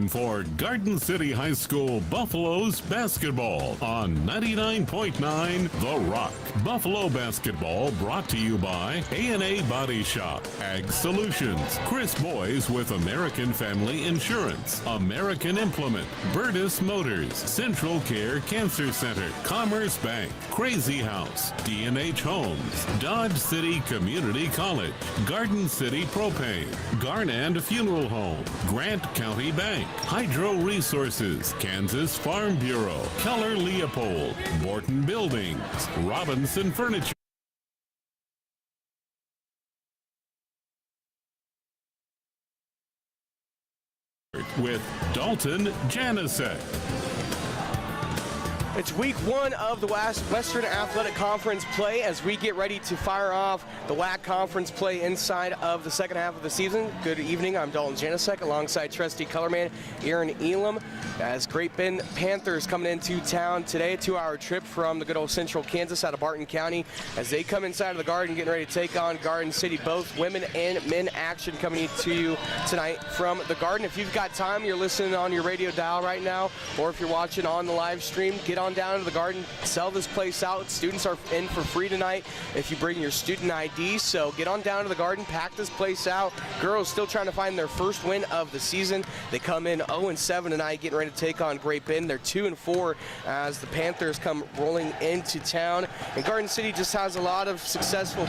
time for Garden City High School Buffaloes basketball on 99.9 The Rock. Buffalo basketball brought to you by A&A Body Shop, Ag Solutions, Chris Boys with American Family Insurance, American Implement, Burtis Motors, Central Care Cancer Center, Commerce Bank, Crazy House, D&H Homes, Dodge City Community College, Garden City Propane, Garnand Funeral Home, Grant County Bank, Hydro Resources, Kansas Farm Bureau, Keller Leopold, Morton Buildings, Robinson Furniture, with Dalton Janicek. It's week one of the Western Athletic Conference play as we get ready to fire off the WAC Conference play inside of the second half of the season. Good evening, I'm Dalton Janicek alongside trusty colorman Aaron Elam as Great Bend Panthers coming into town today. A 2-hour trip from the good old central Kansas out of Barton County as they come inside of the Garden getting ready to take on Garden City. Both women and men action coming to you tonight from the Garden. If you've got time, you're listening on your radio dial right now, or if you're watching on the live stream, get on down to the Garden, sell this place out. Students are in for free tonight if you bring your student ID, so get on down to the Garden, pack this place out. Girls still trying to find their first win of the season. They come in 0-7 tonight, getting ready to take on Great Bend. They're 2-4 as the Panthers come rolling into town. And Garden City just has a lot of successful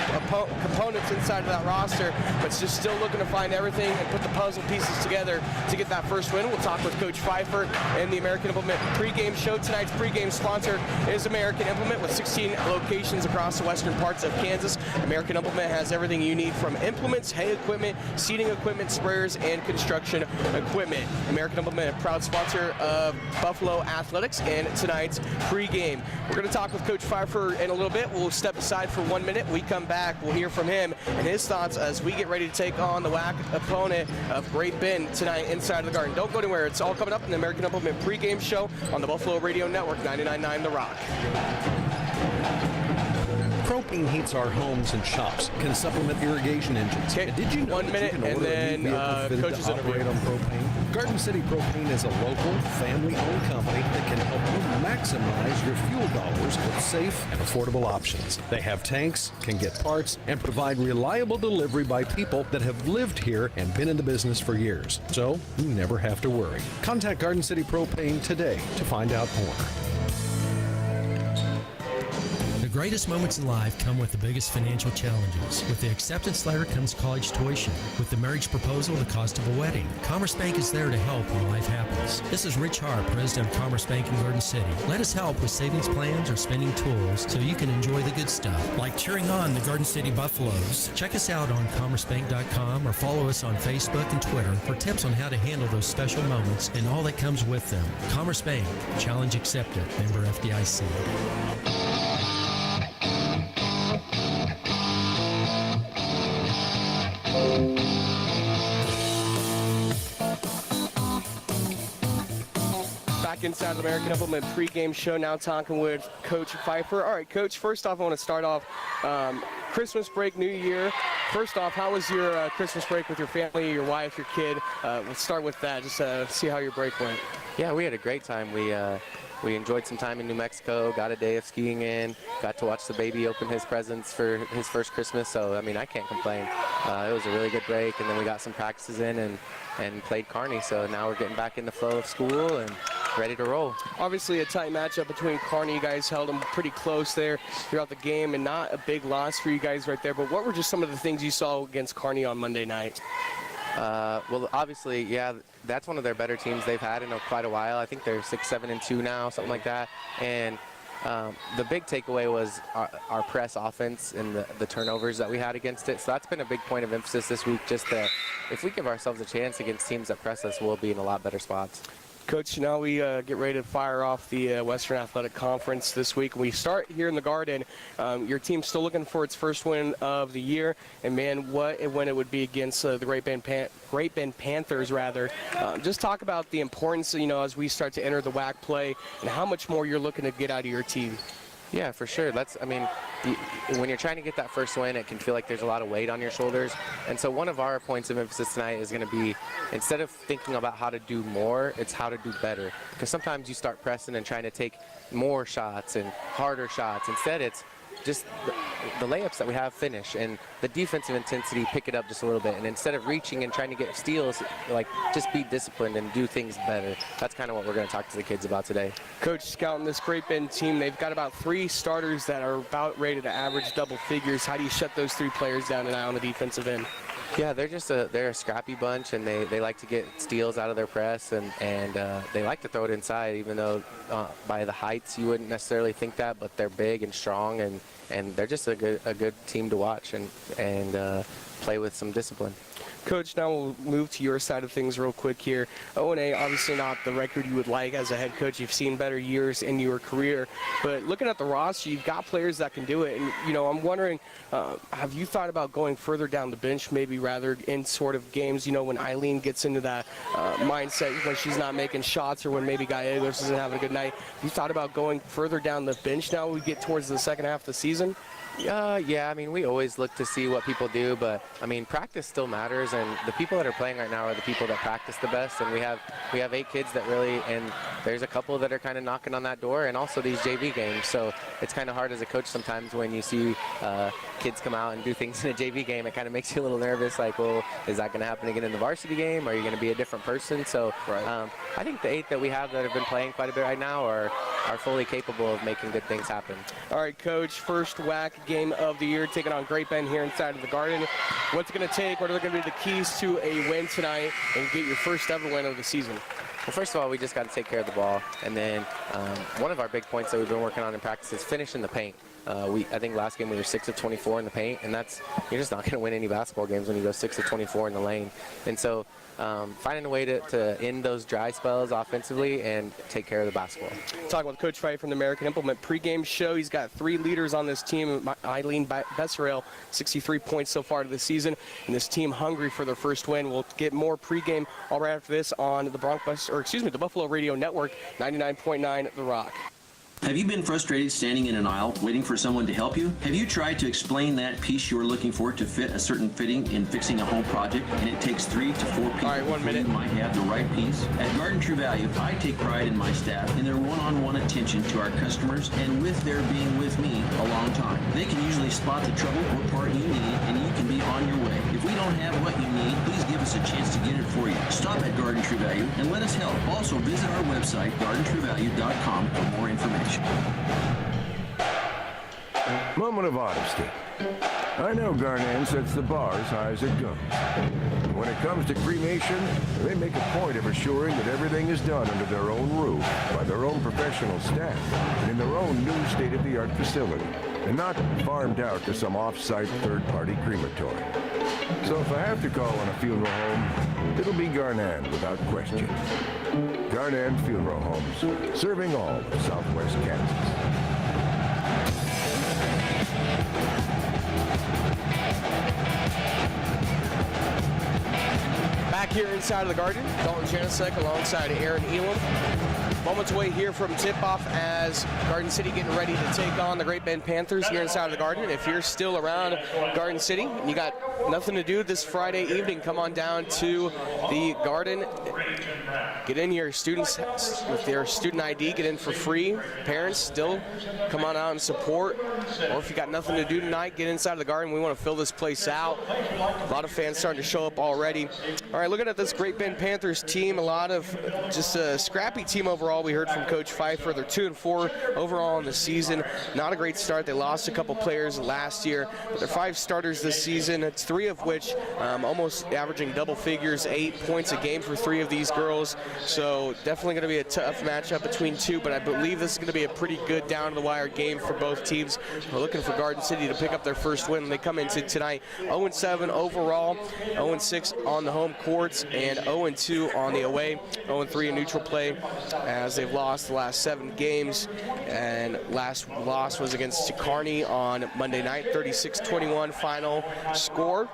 components inside of that roster, but it's just still looking to find everything and put the puzzle pieces together to get that first win. We'll talk with Coach Pfeiffer and the American Implement pregame show. Tonight's pregame sponsor is American Implement with 16 locations across the western parts of Kansas. American Implement has everything you need from implements, hay equipment, seeding equipment, sprayers, and construction equipment. American Implement, a proud sponsor of Buffalo Athletics and tonight's pregame. We're going to talk with Coach Pfeiffer in a little bit. We'll step aside for 1 minute. We come back, we'll hear from him and his thoughts as we get ready to take on the WAC opponent of Great Bend tonight inside of the Garden. Don't go anywhere. It's all coming up in the American Implement pregame show on the Buffalo Radio Network, 99.9 The Rock. Propane heats our homes and shops, can supplement irrigation engines. Okay. And did you know 1 minute and then coach's interview on propane? Garden City Propane is a local, family-owned company that can help you maximize your fuel dollars with safe and affordable options. They have tanks, can get parts, and provide reliable delivery by people that have lived here and been in the business for years. So you never have to worry. Contact Garden City Propane today to find out more. The greatest moments in life come with the biggest financial challenges. With the acceptance letter comes college tuition. With the marriage proposal, the cost of a wedding. Commerce Bank is there to help when life happens. This is Rich Hart, president of Commerce Bank in Garden City. Let us help with savings plans or spending tools so you can enjoy the good stuff, like cheering on the Garden City Buffaloes. Check us out on commercebank.com or follow us on Facebook and Twitter for tips on how to handle those special moments and all that comes with them. Commerce Bank, challenge accepted, member FDIC. Back inside the American Implement pregame show, now talking with Coach Pfeiffer. All right, Coach, first off, I want to start off Christmas break, New Year. First off, how was your Christmas break with your family, your wife, your kid? We'll start with that, just see how your break went. Yeah, we had a great time. We enjoyed some time in New Mexico, got a day of skiing in, got to watch the baby open his presents for his first Christmas, so, I mean, I can't complain. It was a really good break, and then we got some practices in and played Kearney, so now we're getting back in the flow of school and ready to roll. Obviously a tight matchup between Kearney. You guys held them pretty close there throughout the game and not a big loss for you guys right there, but what were just some of the things you saw against Kearney on Monday night? Well, obviously, yeah, that's one of their better teams they've had in quite a while. I think they're 6-7-2 now, something like that. And the big takeaway was our press offense and the turnovers that we had against it. So that's been a big point of emphasis this week, just that if we give ourselves a chance against teams that press us, we'll be in a lot better spots. Coach, now we get ready to fire off the Western Athletic Conference this week. We start here in the Garden. Your team's still looking for its first win of the year, and man, what a win it would be against the Great Bend Panthers, rather. Just talk about the importance, as we start to enter the WAC play, and how much more you're looking to get out of your team. Yeah, for sure. When you're trying to get that first win, it can feel like there's a lot of weight on your shoulders. And so one of our points of emphasis tonight is going to be, instead of thinking about how to do more, it's how to do better. Because sometimes you start pressing and trying to take more shots and harder shots. Instead, it's just the layups that we have finish, and the defensive intensity pick it up just a little bit. And instead of reaching and trying to get steals, like, just be disciplined and do things better. That's kind of what we're going to talk to the kids about today. Coach, scouting this Great Bend team, they've got about 3 starters that are about ready to average double figures. How do you shut those 3 players down tonight on the defensive end? Yeah, they're a scrappy bunch, and they like to get steals out of their press, and they like to throw it inside, even though by the heights you wouldn't necessarily think that, but they're big and strong, and they're just a good team to watch and play with some discipline. Coach, now we'll move to your side of things real quick here. O&A, obviously not the record you would like as a head coach. You've seen better years in your career. But looking at the roster, you've got players that can do it. And, I'm wondering, have you thought about going further down the bench, maybe rather in sort of games, when Eileen gets into that mindset when she's not making shots, or when maybe Gallegos isn't having a good night? Have you thought about going further down the bench now we get towards the second half of the season? Yeah, we always look to see what people do, but practice still matters, and the people that are playing right now are the people that practice the best, and we have 8 kids that really, and there's a couple that are kind of knocking on that door, and also these JV games, so it's kind of hard as a coach sometimes when you see kids come out and do things in a JV game. It kind of makes you a little nervous, like, well, is that going to happen again in the varsity game? Are you going to be a different person? So right. I think the 8 that we have that have been playing quite a bit right now are fully capable of making good things happen. All right, Coach, first WAC game of the year, taking on Great Bend here inside of the Garden. What's it going to take? What are going to be the keys to a win tonight and get your first ever win of the season? Well, first of all, we just got to take care of the ball. And then one of our big points that we've been working on in practice is finish in the paint. I think last game we were 6 of 24 in the paint, and you're just not going to win any basketball games when you go 6 of 24 in the lane. And so finding a way to end those dry spells offensively and take care of the basketball. Talking with Coach Fife from the American Implement pregame show. He's got 3 leaders on this team. Eileen Besserell, 63 points so far to the season, and this team hungry for their first win. We'll get more pregame all right after this on the the Buffalo Radio Network, 99.9 The Rock. Have you been frustrated standing in an aisle waiting for someone to help you? Have you tried to explain that piece you're looking for to fit a certain fitting in fixing a home project, and it takes 3 to 4 people who might have the right piece? At Garden True Value, I take pride in my staff in their one-on-one attention to our customers, and with their being with me a long time. They can usually spot the trouble or part you need, and you can be on your way. If we don't have what you need, please give us a chance to get it for you. Stop at Garden True Value and let us help. Also, visit our website, gardentruevalue.com, for more information. Moment of honesty. I know Garnan sets the bar as high as it goes. When it comes to cremation, they make a point of assuring that everything is done under their own roof, by their own professional staff, and in their own new state-of-the-art facility, and not farmed out to some off-site third-party crematory. So if I have to call on a funeral home, it'll be Garnan without question. Garnan Funeral Homes, serving all of Southwest Kansas. Back here inside of the Garden, Dalton Janasek alongside Aaron Elam. Moments away here from tip-off as Garden City getting ready to take on the Great Bend Panthers here inside of the Garden. If you're still around Garden City and you got nothing to do this Friday evening, come on down to the Garden. Get in your students with their student ID, get in for free. Parents still come on out and support. Or if you got nothing to do tonight, get inside of the Garden. We want to fill this place out. A lot of fans starting to show up already. All right, looking at this Great Bend Panthers team, a lot of just a scrappy team overall. We heard from Coach Pfeiffer. They're 2-4 overall in the season. Not a great start. They lost a couple players last year, but they're 5 starters this season. It's 3 of which almost averaging double figures, 8 points a game for 3 of these girls. So definitely going to be a tough matchup between 2, but I believe this is going to be a pretty good down-to-the-wire game for both teams. We're looking for Garden City to pick up their first win. They come into tonight 0-7 overall, 0-6 on the home courts, and 0-2 on the away, 0-3 in neutral play, as they've lost the last 7 games. And last loss was against Kearney on Monday night, 36-21 final score.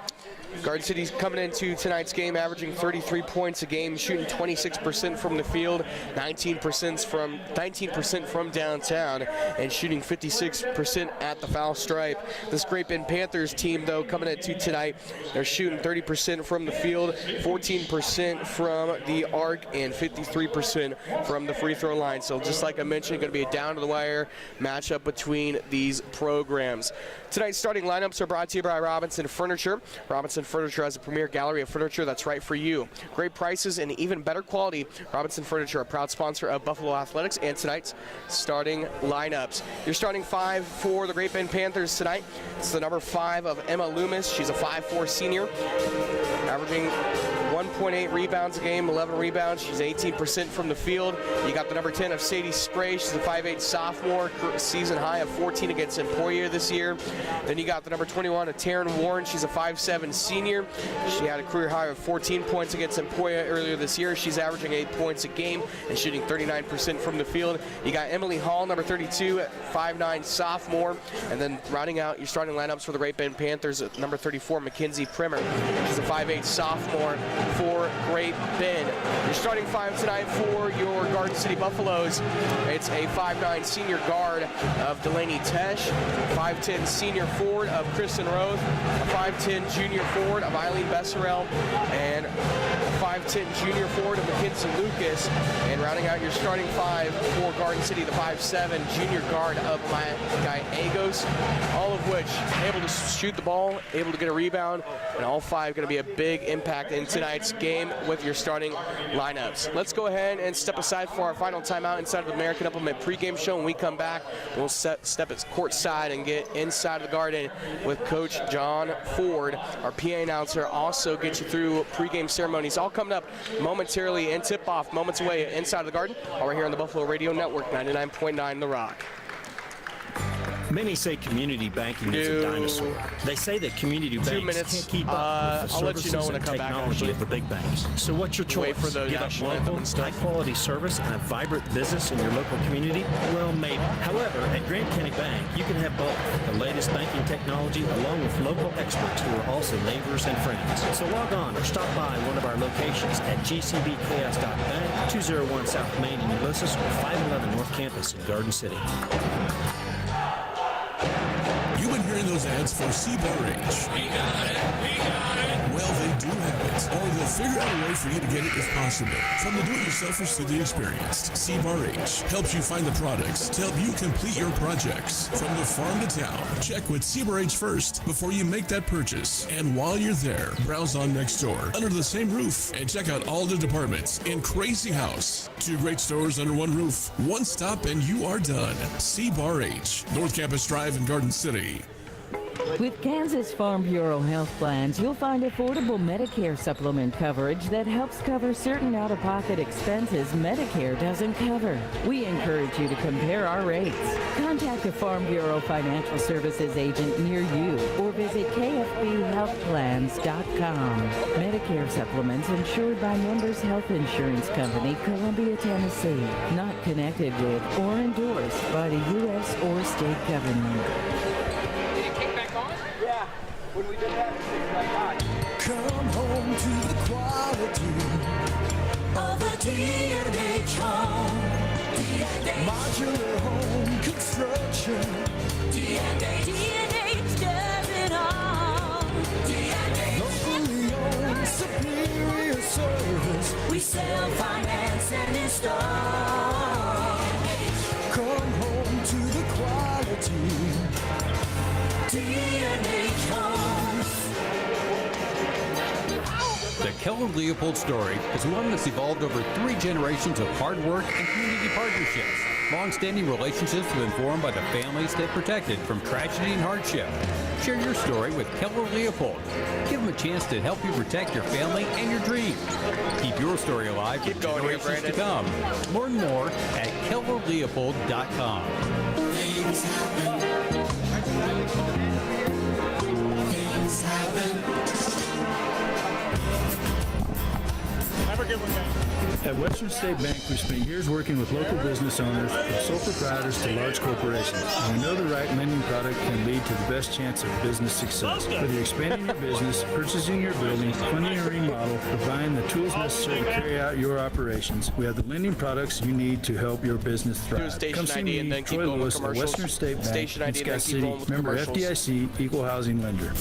Garden City's coming into tonight's game averaging 33 points a game, shooting 26% from the field, 19% from downtown, and shooting 56% at the foul stripe. This Great Bend Panthers team, though, coming into tonight, they're shooting 30% from the field, 14% from the arc, and 53% from the free throw line. So just like I mentioned, going to be a down-to-the-wire matchup between these programs. Tonight's starting lineups are brought to you by Robinson Furniture. Robinson Furniture has a premier gallery of furniture that's right for you. Great prices and even better quality. Robinson Furniture, a proud sponsor of Buffalo Athletics, and tonight's starting lineups. Your starting five for the Great Bend Panthers tonight. It's the number 5 of Emma Loomis. She's a 5'4" senior, averaging 1.8 rebounds a game, 11 rebounds. She's 18% from the field. You got the number 10 of Sadie Spray. She's a 5'8" sophomore, season high of 14 against Emporia this year. Then you got the number 21 of Taryn Warren. She's a 5'7" senior. She had a career high of 14 points against Emporia earlier this year. She's averaging 8 points a game and shooting 39% from the field. You got Emily Hall, number 32, 5'9" sophomore. And then rounding out your starting lineups for the Great Bend Panthers, number 34, Mackenzie Primer. She's a 5'8" sophomore for Great Bend. Your starting five tonight for your Garden City Buffaloes. It's a 5'9" senior guard of Delaney Tesh, 5'10" senior forward of Kristen Roth, a 5'10" junior forward of Eileen Besserell, and a 5'10" junior forward of Mackenzie Lucas. And rounding out your starting five for Garden City, the 5'7" junior guard of Guy Agos, all of which able to shoot the ball, able to get a rebound, and all five going to be a big impact in tonight's game with your starting lineups. Let's go ahead and step aside for our final timeout inside of the American Implement pregame show. When we come back, we'll step at courtside and get inside of the Garden with Coach John Ford. Our PA announcer also gets you through pregame ceremonies, all coming up momentarily, and tip-off moments away inside of the Garden, all right here on the Buffalo Radio Network, 99.9 The Rock. Many say community banking is a dinosaur. They say that community banks can't keep up with the services and technology of the big banks. So what's your choice? For the Give up local, high-quality service and a vibrant business in your local community? Well, maybe. However, at Grant County Bank, you can have both. The latest banking technology along with local experts who are also neighbors and friends. So log on or stop by one of our locations at gcbchaos.bank, 201 South Main in Ulysses, or 511 North Campus in Garden City. You've been hearing those ads for C-Bar H. We got it. Well, they do have it, or they'll figure out a way for you to get it if possible. From the do-it-yourselfers to the experienced, C-Bar H helps you find the products to help you complete your projects. From the farm to town, check with C-Bar H first before you make that purchase. And while you're there, browse on Nextdoor under the same roof and check out all the departments in Crazy House. 2 great stores under one roof. One stop and you are done. C-Bar H, North Campus Drive in Garden City. With Kansas Farm Bureau health plans, you'll find affordable Medicare supplement coverage that helps cover certain out-of-pocket expenses Medicare doesn't cover. We encourage you to compare our rates. Contact a Farm Bureau Financial Services agent near you or visit kfbhealthplans.com. Medicare supplements insured by Members Health Insurance Company, Columbia, Tennessee. Not connected with or endorsed by the U.S. or state government. When we did that, it's like that. Come home to the quality of a D&H home. Modular home construction. D&H does it all. Locally owned, superior service. We sell, finance, and install. Come home to the quality. D&H Homes. The Keller Leopold story is one that's evolved over 3 generations of hard work and community partnerships. Long-standing relationships have been formed by the families they protected from tragedy and hardship. Share your story with Keller Leopold. Give them a chance to help you protect your family and your dreams. Keep your story alive for generations to come. Learn more at kellerleopold.com. Things happen. Have a good one, guys. At Western State Bank, we spent years working with local business owners, from sole proprietors to large corporations. And we know the right lending product can lead to the best chance of business success. Whether you're expanding your business, purchasing your building, funding a remodel, or buying the tools necessary to carry out your operations, we have the lending products you need to help your business thrive. Come see me, Troy Lewis, at Western State Bank in Scott City, member FDIC, Equal Housing Lender.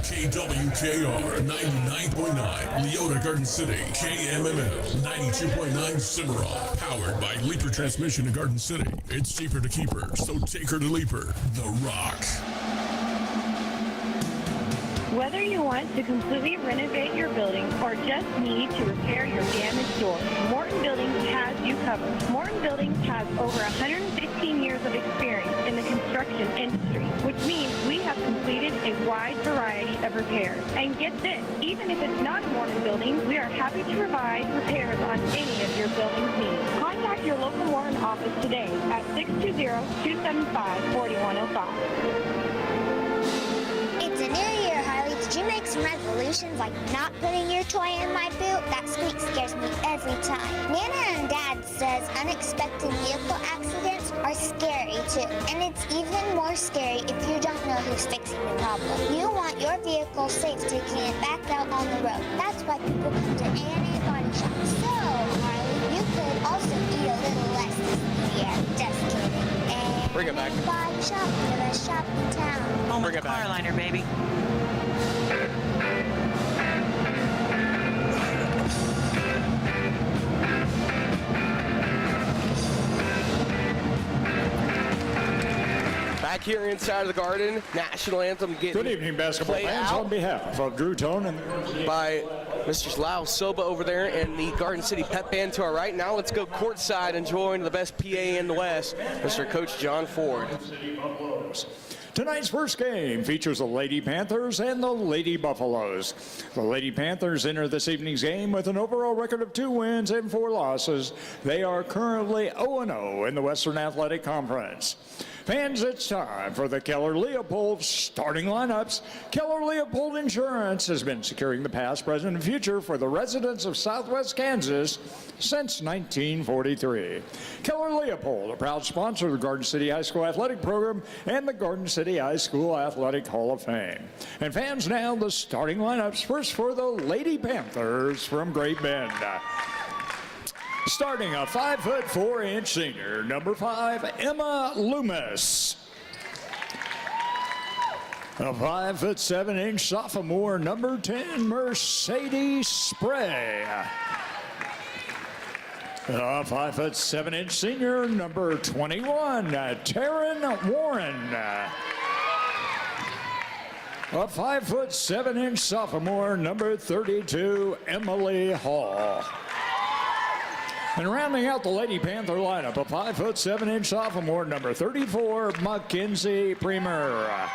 KWKR 99.9 Leota Garden City, KMML 92.9 Cimarron, powered by Leaper Transmission in Garden City. It's cheaper to keep her, so take her to Leaper. The Rock. Whether you want to completely renovate your building or just need to repair your damaged door, Morton Buildings has you covered. Morton Buildings has over 115 years of experience in the construction industry, which means we have completed a wide variety of repairs. And get this, even if it's not a Morton Building, we are happy to provide repairs on any of your building's needs. Contact your local Morton office today at 620-275-4105. It's a new year, Harley. Did you make some resolutions like not putting your toy in my boot? That squeak scares me every time. Nana and Dad says unexpected vehicle accidents are scary too. And it's even more scary if you don't know who's fixing the problem. You want your vehicle safe taking it back out on the road. That's why people come to A&A Body Shop. So, Harley, you could also eat a little less this new year. Just kidding. And bring it back. Body Shop, the best shop in town. Home with Carliner, baby. Back here inside of the Garden, national anthem getting Good evening, basketball fans. On behalf of Drew Tone and by Mr. Lau Soba over there and the Garden City Pep Band to our right. Now let's go courtside and join the best PA in the West, Mr. Coach John Ford. Tonight's first game features the Lady Panthers and the Lady Buffaloes. The Lady Panthers enter this evening's game with an overall record of 2 wins and 4 losses. They are currently 0-0 in the Western Athletic Conference. Fans, it's time for the Keller Leopold starting lineups. Keller Leopold Insurance has been securing the past, present, and future for the residents of Southwest Kansas since 1943. Keller Leopold, a proud sponsor of the Garden City High School Athletic Program and the Garden City High School Athletic Hall of Fame. And fans, now the starting lineups. First for the Lady Panthers from Great Bend. Starting a 5'4" senior, number 5, Emma Loomis. A 5'7" sophomore, number 10, Mercedes Spray. A 5'7" senior, number 21, Taryn Warren. A 5'7" sophomore, number 32, Emily Hall. And rounding out the Lady Panther lineup, a 5'7" sophomore, number 34, Mackenzie Premer.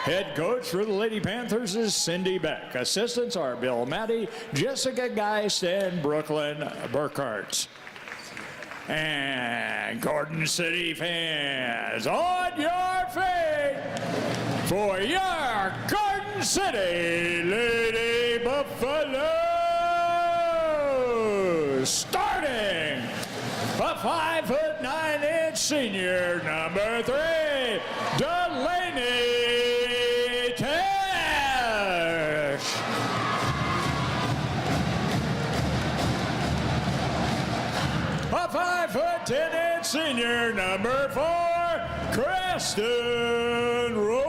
Head coach for the Lady Panthers is Cindy Beck. Assistants are Bill Matty, Jessica Geist, and Brooklyn Burkhart. And Garden City fans, on your feet for your Garden City Lady Buffalo. Starting a 5'9" senior, number 3, Delaney Tesh. A 5'10" senior, number 4, Kristen Rolfe.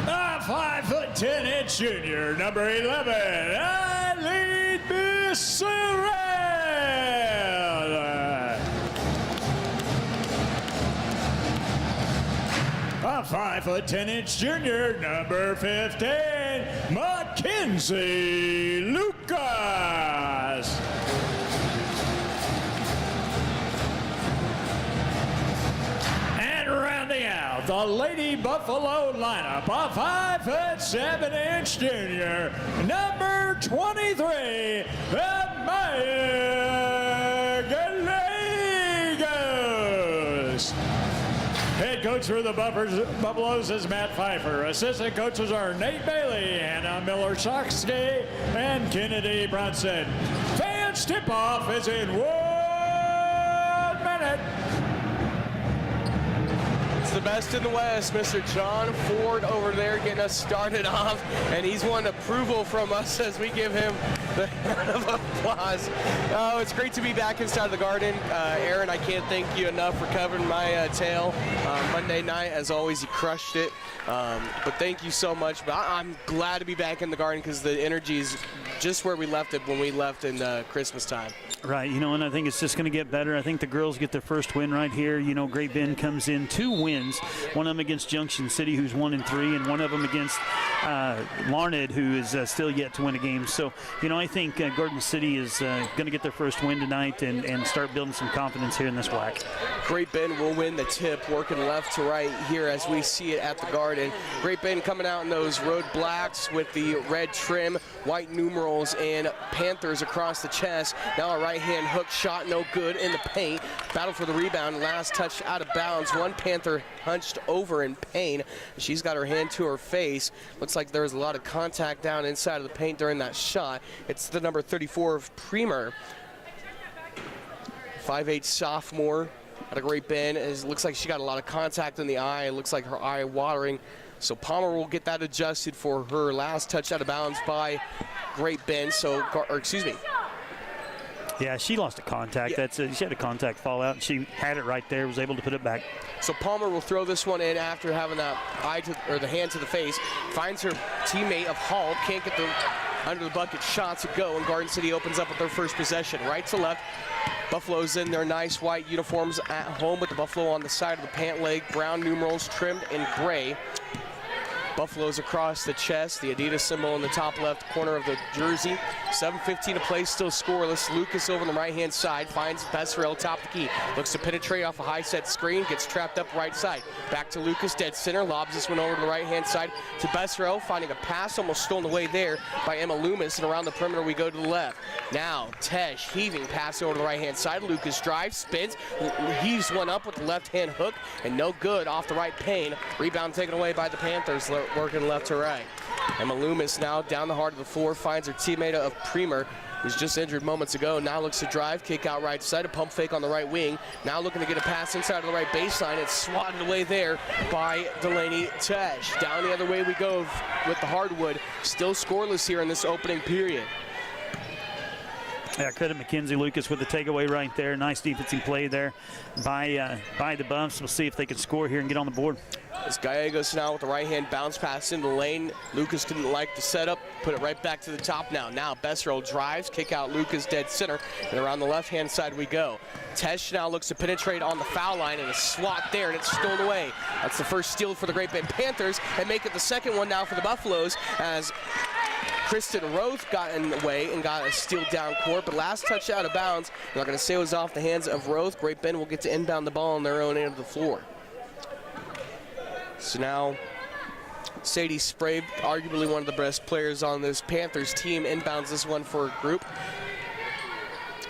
A 5'10" junior, number 11, Eileen Bisserel. A 5'10" junior, number 15, Mackenzie Lucas. And rounding out the Lady Buffalo lineup, a 5'7" junior, number 23, the Megan Lager. coach for the Buffaloes is Matt Pfeiffer. Assistant coaches are Nate Bailey, Hannah Miller-Soxke, and Kennedy Brunson. Fans tip-off is in 1 minute. It's the best in the West, Mr. John Ford over there getting us started off, and he's won approval from us as we give him the round of applause. Oh, it's great to be back inside the Garden. Aaron, I can't thank you enough for covering my tail Monday night. As always, you crushed it. But thank you so much. But I'm glad to be back in the Garden because the energy is just where we left it when we left in Christmas time. Right, and I think it's just going to get better. I think the girls get their first win right here. Great Bend comes in 2 wins, one of them against Junction City, who's 1-3, and one of them against Larned, who is still yet to win a game. So, I think Garden City is going to get their first win tonight and start building some confidence here in this WAC. Great Bend will win the tip, working left to right here as we see it at the Garden. Great Bend coming out in those road blacks with the red trim, white numerals, and Panthers across the chest. Now a right-hand hook shot, no good in the paint. Battle for the rebound, last touch out of bounds. One Panther hunched over in pain. She's got her hand to her face. Looks like there was a lot of contact down inside of the paint during that shot. It's the number 34 of Premer. 5'8" sophomore at a Great Bend. It looks like she got a lot of contact in the eye. It looks like her eye watering. So Palmer will get that adjusted for her last touch out of bounds by Great Bend. Yeah, she lost a contact. Yeah. She had a contact fallout. She had it right there, was able to put it back. So Palmer will throw this one in after having that the hand to the face. Finds her teammate of Hall. Can't get the under the bucket shot to go, and Garden City opens up with their first possession. Right to left. Buffalo's in their nice white uniforms at home with the Buffalo on the side of the pant leg. Brown numerals trimmed in gray. Buffalo's across the chest, the Adidas symbol in the top left corner of the jersey. 7:15 to play, still scoreless. Lucas over on the right-hand side finds Besserell top of the key. Looks to penetrate off a high-set screen, gets trapped up right side. Back to Lucas, dead center, lobs this one over to the right-hand side to Besserell, finding a pass almost stolen away there by Emma Loomis, and around the perimeter we go to the left. Now, Tesh heaving pass over to the right-hand side. Lucas drives, spins, heaves one up with the left-hand hook, and no good off the right pane. Rebound taken away by the Panthers, working left to right. Emma Loomis now down the heart of the floor, finds her teammate of Premer, who's just injured moments ago. Now looks to drive, kick out right side, a pump fake on the right wing. Now looking to get a pass inside of the right baseline. It's swatted away there by Delaney Tesh. Down the other way we go with the hardwood. Still scoreless here in this opening period. Yeah, credit Mackenzie Lucas with the takeaway right there. Nice defensive play there by the Buffs. We'll see if they can score here and get on the board. As Gallegos now with the right-hand bounce pass into the lane. Lucas didn't like the setup, put it right back to the top now. Now Besserell drives, kick out Lucas dead center, and around the left-hand side we go. Tesh now looks to penetrate on the foul line, and a swat there, and it's stolen away. That's the first steal for the Great Bend Panthers, and make it the second one now for the Buffaloes as Kristen Roth got in the way and got a steal down court, but last touch out of bounds. I'm not going to say it was off the hands of Roth. Great Bend will get to inbound the ball on their own end of the floor. So now Sadie Spray, arguably one of the best players on this Panthers team, inbounds this one for a group.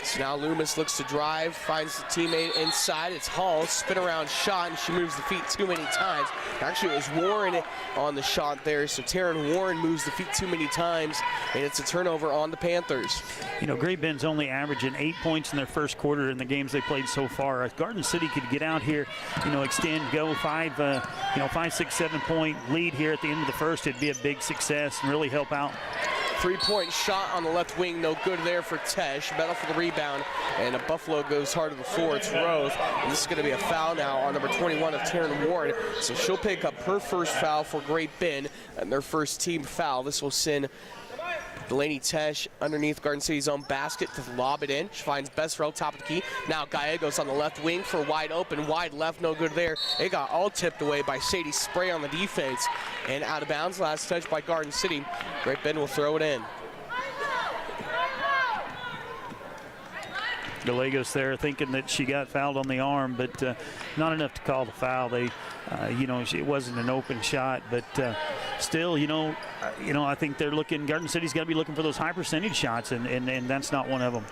So now Loomis looks to drive, finds the teammate inside. It's Hall, spin around shot, and she moves the feet too many times. Actually, it was Warren on the shot there, so Taryn Warren moves the feet too many times, and it's a turnover on the Panthers. Great Bend's only averaging 8 points in their first quarter in the games they played so far. If Garden City could get out here, extend, go 5, 6, 7 point lead here at the end of the first, it'd be a big success and really help out. 3-point shot on the left wing, no good there for Tesh. Battle for the rebound, and a Buffalo goes hard to the floor. It's Roth, and this is going to be a foul now on number 21 of Taryn Warren. So she'll pick up her first foul for Great Bend, and their first team foul. This will send Delaney Tesh underneath Garden City's own basket to lob it in. She finds Besserell top of the key. Now Gallegos on the left wing for wide open. Wide left, no good there. It got all tipped away by Sadie Spray on the defense. And out of bounds, last touch by Garden City. Great Bend will throw it in. Gallegos there thinking that she got fouled on the arm, but not enough to call the foul. It wasn't an open shot, but still, I think they're looking. Garden City's got to be looking for those high percentage shots, and that's not one of them.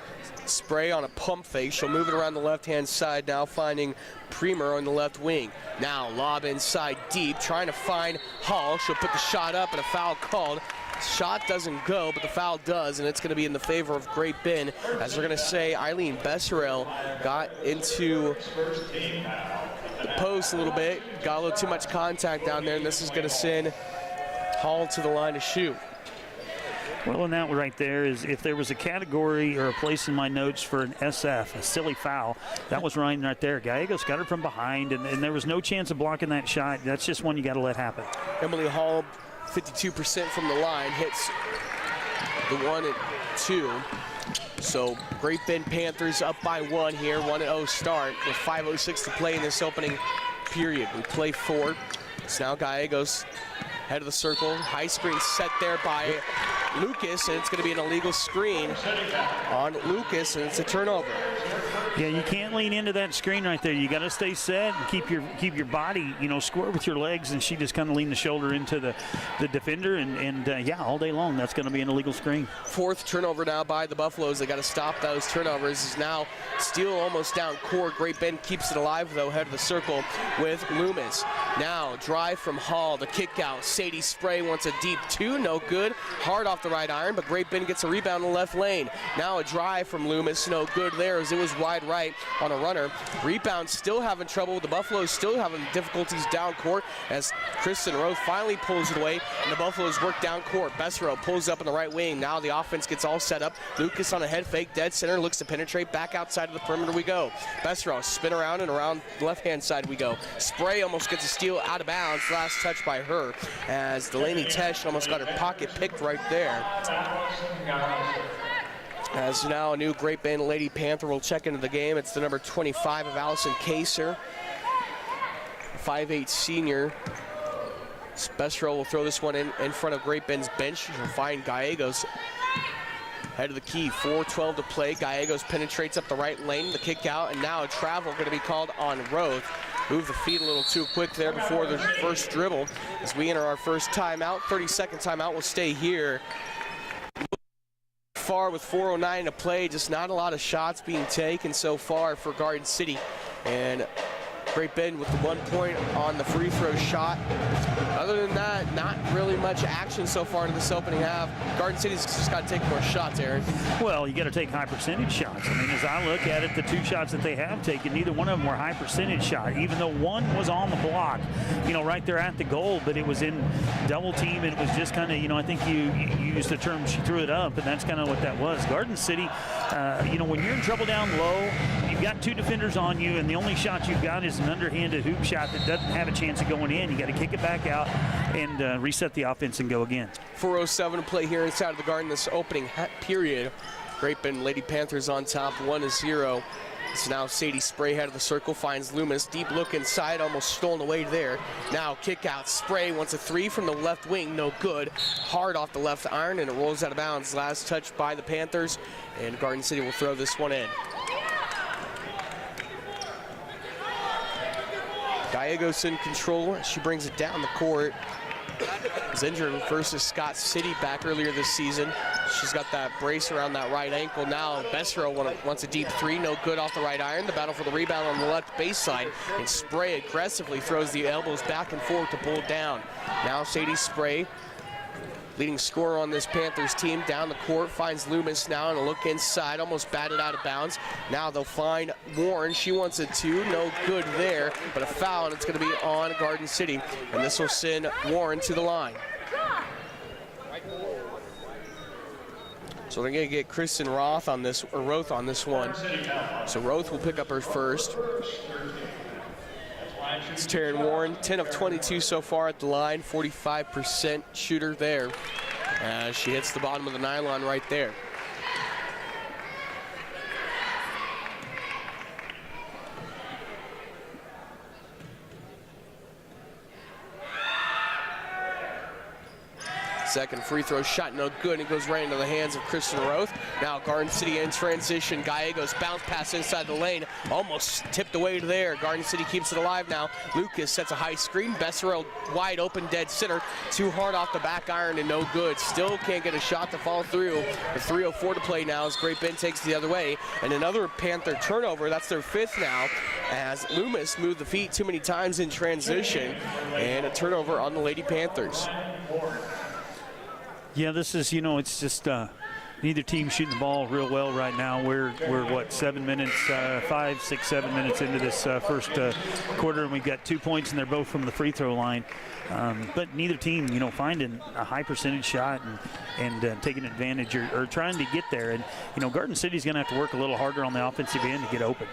Spray on a pump fake. She'll move it around the left-hand side now, finding Premer on the left wing. Now lob inside deep, trying to find Hall. She'll put the shot up and a foul called. Shot doesn't go, but the foul does, and it's going to be in the favor of Great Bend, as they're going to say Eileen Besserell got into the post a little bit, got a little too much contact down there, and this is going to send Hall to the line to shoot. Well, and that right there is, if there was a category or a place in my notes for an SF, a silly foul, that was right there. Gallegos got her from behind, and there was no chance of blocking that shot. That's just one you got to let happen. Emily Hall, 52% from the line, hits the 1 and 2. So Great Bend Panthers up by 1 here, 1-0 start with 5:06 to play in this opening period. We play 4. It's now Gallegos, head of the circle, high screen set there by Lucas, and it's going to be an illegal screen on Lucas, and it's a turnover. Yeah, you can't lean into that screen right there. You got to stay set and keep your body, square with your legs, and she just kind of leaned the shoulder into the defender, and yeah, all day long, that's going to be an illegal screen. 4th turnover now by the Buffaloes. They got to stop those turnovers. Is now Steele almost down court. Great Bend keeps it alive, though, head of the circle with Loomis. Now, drive from Hall, the kick out. Sadie Spray wants a deep 2, no good. Hard off the right iron, but Great Bend gets a rebound in the left lane. Now a drive from Loomis, no good there, as it was wide right on a runner. Rebound still having trouble. The Buffaloes still having difficulties down court, as Kristen Roth finally pulls it away, and the Buffaloes work down court. Bessero pulls up in the right wing. Now the offense gets all set up. Lucas on a head fake, dead center, looks to penetrate. Back outside of the perimeter we go. Bessero spin around, and around the left-hand side we go. Spray almost gets a steal out of bounds. Last touch by her, as Delaney Tesh almost got her pocket picked right there. As now a new Great Bend Lady Panther will check into the game. It's the number 25 of Allison Kaser, 5'8" senior. Bessero will throw this one in front of Great Bend's bench. She'll find Gallegos head of the key. 4:12 to play. Gallegos penetrates up the right lane, the kick out, and now a travel going to be called on Roth. Move the feet a little too quick there before the first dribble. As we enter our first timeout, 30-second timeout, will stay here. Far with 4:09 to play, just not a lot of shots being taken so far for Garden City. And Great Bend with the 1 point on the free throw shot. Other than that, not really much action so far in this opening half. Garden City's just got to take more shots, Aaron. Well, you got to take high percentage shots. I mean, as I look at it, the 2 shots that they have taken, neither one of them were high percentage shot, even though one was on the block, right there at the goal, but it was in double team, and it was just kind of, I think you used the term, she threw it up, and that's kind of what that was. Garden City, when you're in trouble down low, you've got 2 defenders on you, and the only shot you've got is an underhanded hoop shot that doesn't have a chance of going in. You got to kick it back out and reset the offense and go again. 4:07 to play here inside of the Garden this opening period. Great Bend Lady Panthers on top, 1-0. It's now Sadie Spray head of the circle, finds Loomis. Deep look inside, almost stolen away there. Now kick out. Spray wants a 3 from the left wing, no good. Hard off the left iron, and it rolls out of bounds. Last touch by the Panthers, and Garden City will throw this one in. Gallegos in control. She brings it down the court. Was injured versus Scott City back earlier this season. She's got that brace around that right ankle now. Bessero wants a deep 3, no good off the right iron. The battle for the rebound on the left baseline, and Spray aggressively throws the elbows back and forth to pull it down. Now Sadie Spray, leading scorer on this Panthers team, down the court, finds Loomis now, and a look inside, almost batted out of bounds. Now they'll find Warren. She wants a 2, no good there, but a foul, and it's going to be on Garden City, and this will send Warren to the line. So they're going to get Kristen Roth on this one. So Roth will pick up her first. It's Taryn Warren, 10 of 22 so far at the line, 45% shooter there. As she hits the bottom of the nylon right there. Second free throw shot, no good. It goes right into the hands of Kristen Roth. Now Garden City in transition. Gallegos bounce pass inside the lane. Almost tipped away to there. Garden City keeps it alive now. Lucas sets a high screen. Besserell wide open, dead center. Too hard off the back iron and no good. Still can't get a shot to fall through. With 3:04 to play now as Great Bend takes it the other way. And another Panther turnover. That's their 5th now, as Loomis moved the feet too many times in transition. And a turnover on the Lady Panthers. Yeah, this is, it's just neither team shooting the ball real well right now. We're what, 7 minutes, 5, 6, 7 minutes into this first quarter, and we've got 2 points, and they're both from the free throw line. But neither team, finding a high percentage shot and taking advantage or trying to get there. And, Garden City's going to have to work a little harder on the offensive end to get open.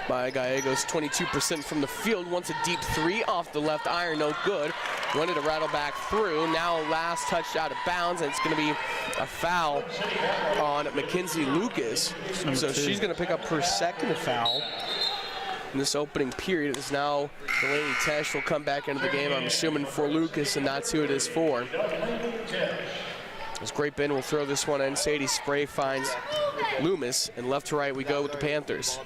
By Gallegos, 22% from the field. Wants a deep 3 off the left iron, no good. Wanted to rattle back through. Now last touch out of bounds, and it's going to be a foul on Mackenzie Lucas. So she's going to pick up her 2nd foul in this opening period. As now Delaney Tesh will come back into the game, I'm assuming for Lucas, and that's who it is for. As Great Bend will throw this one in. Sadie Spray finds Loomis, and left to right we go with the Panthers.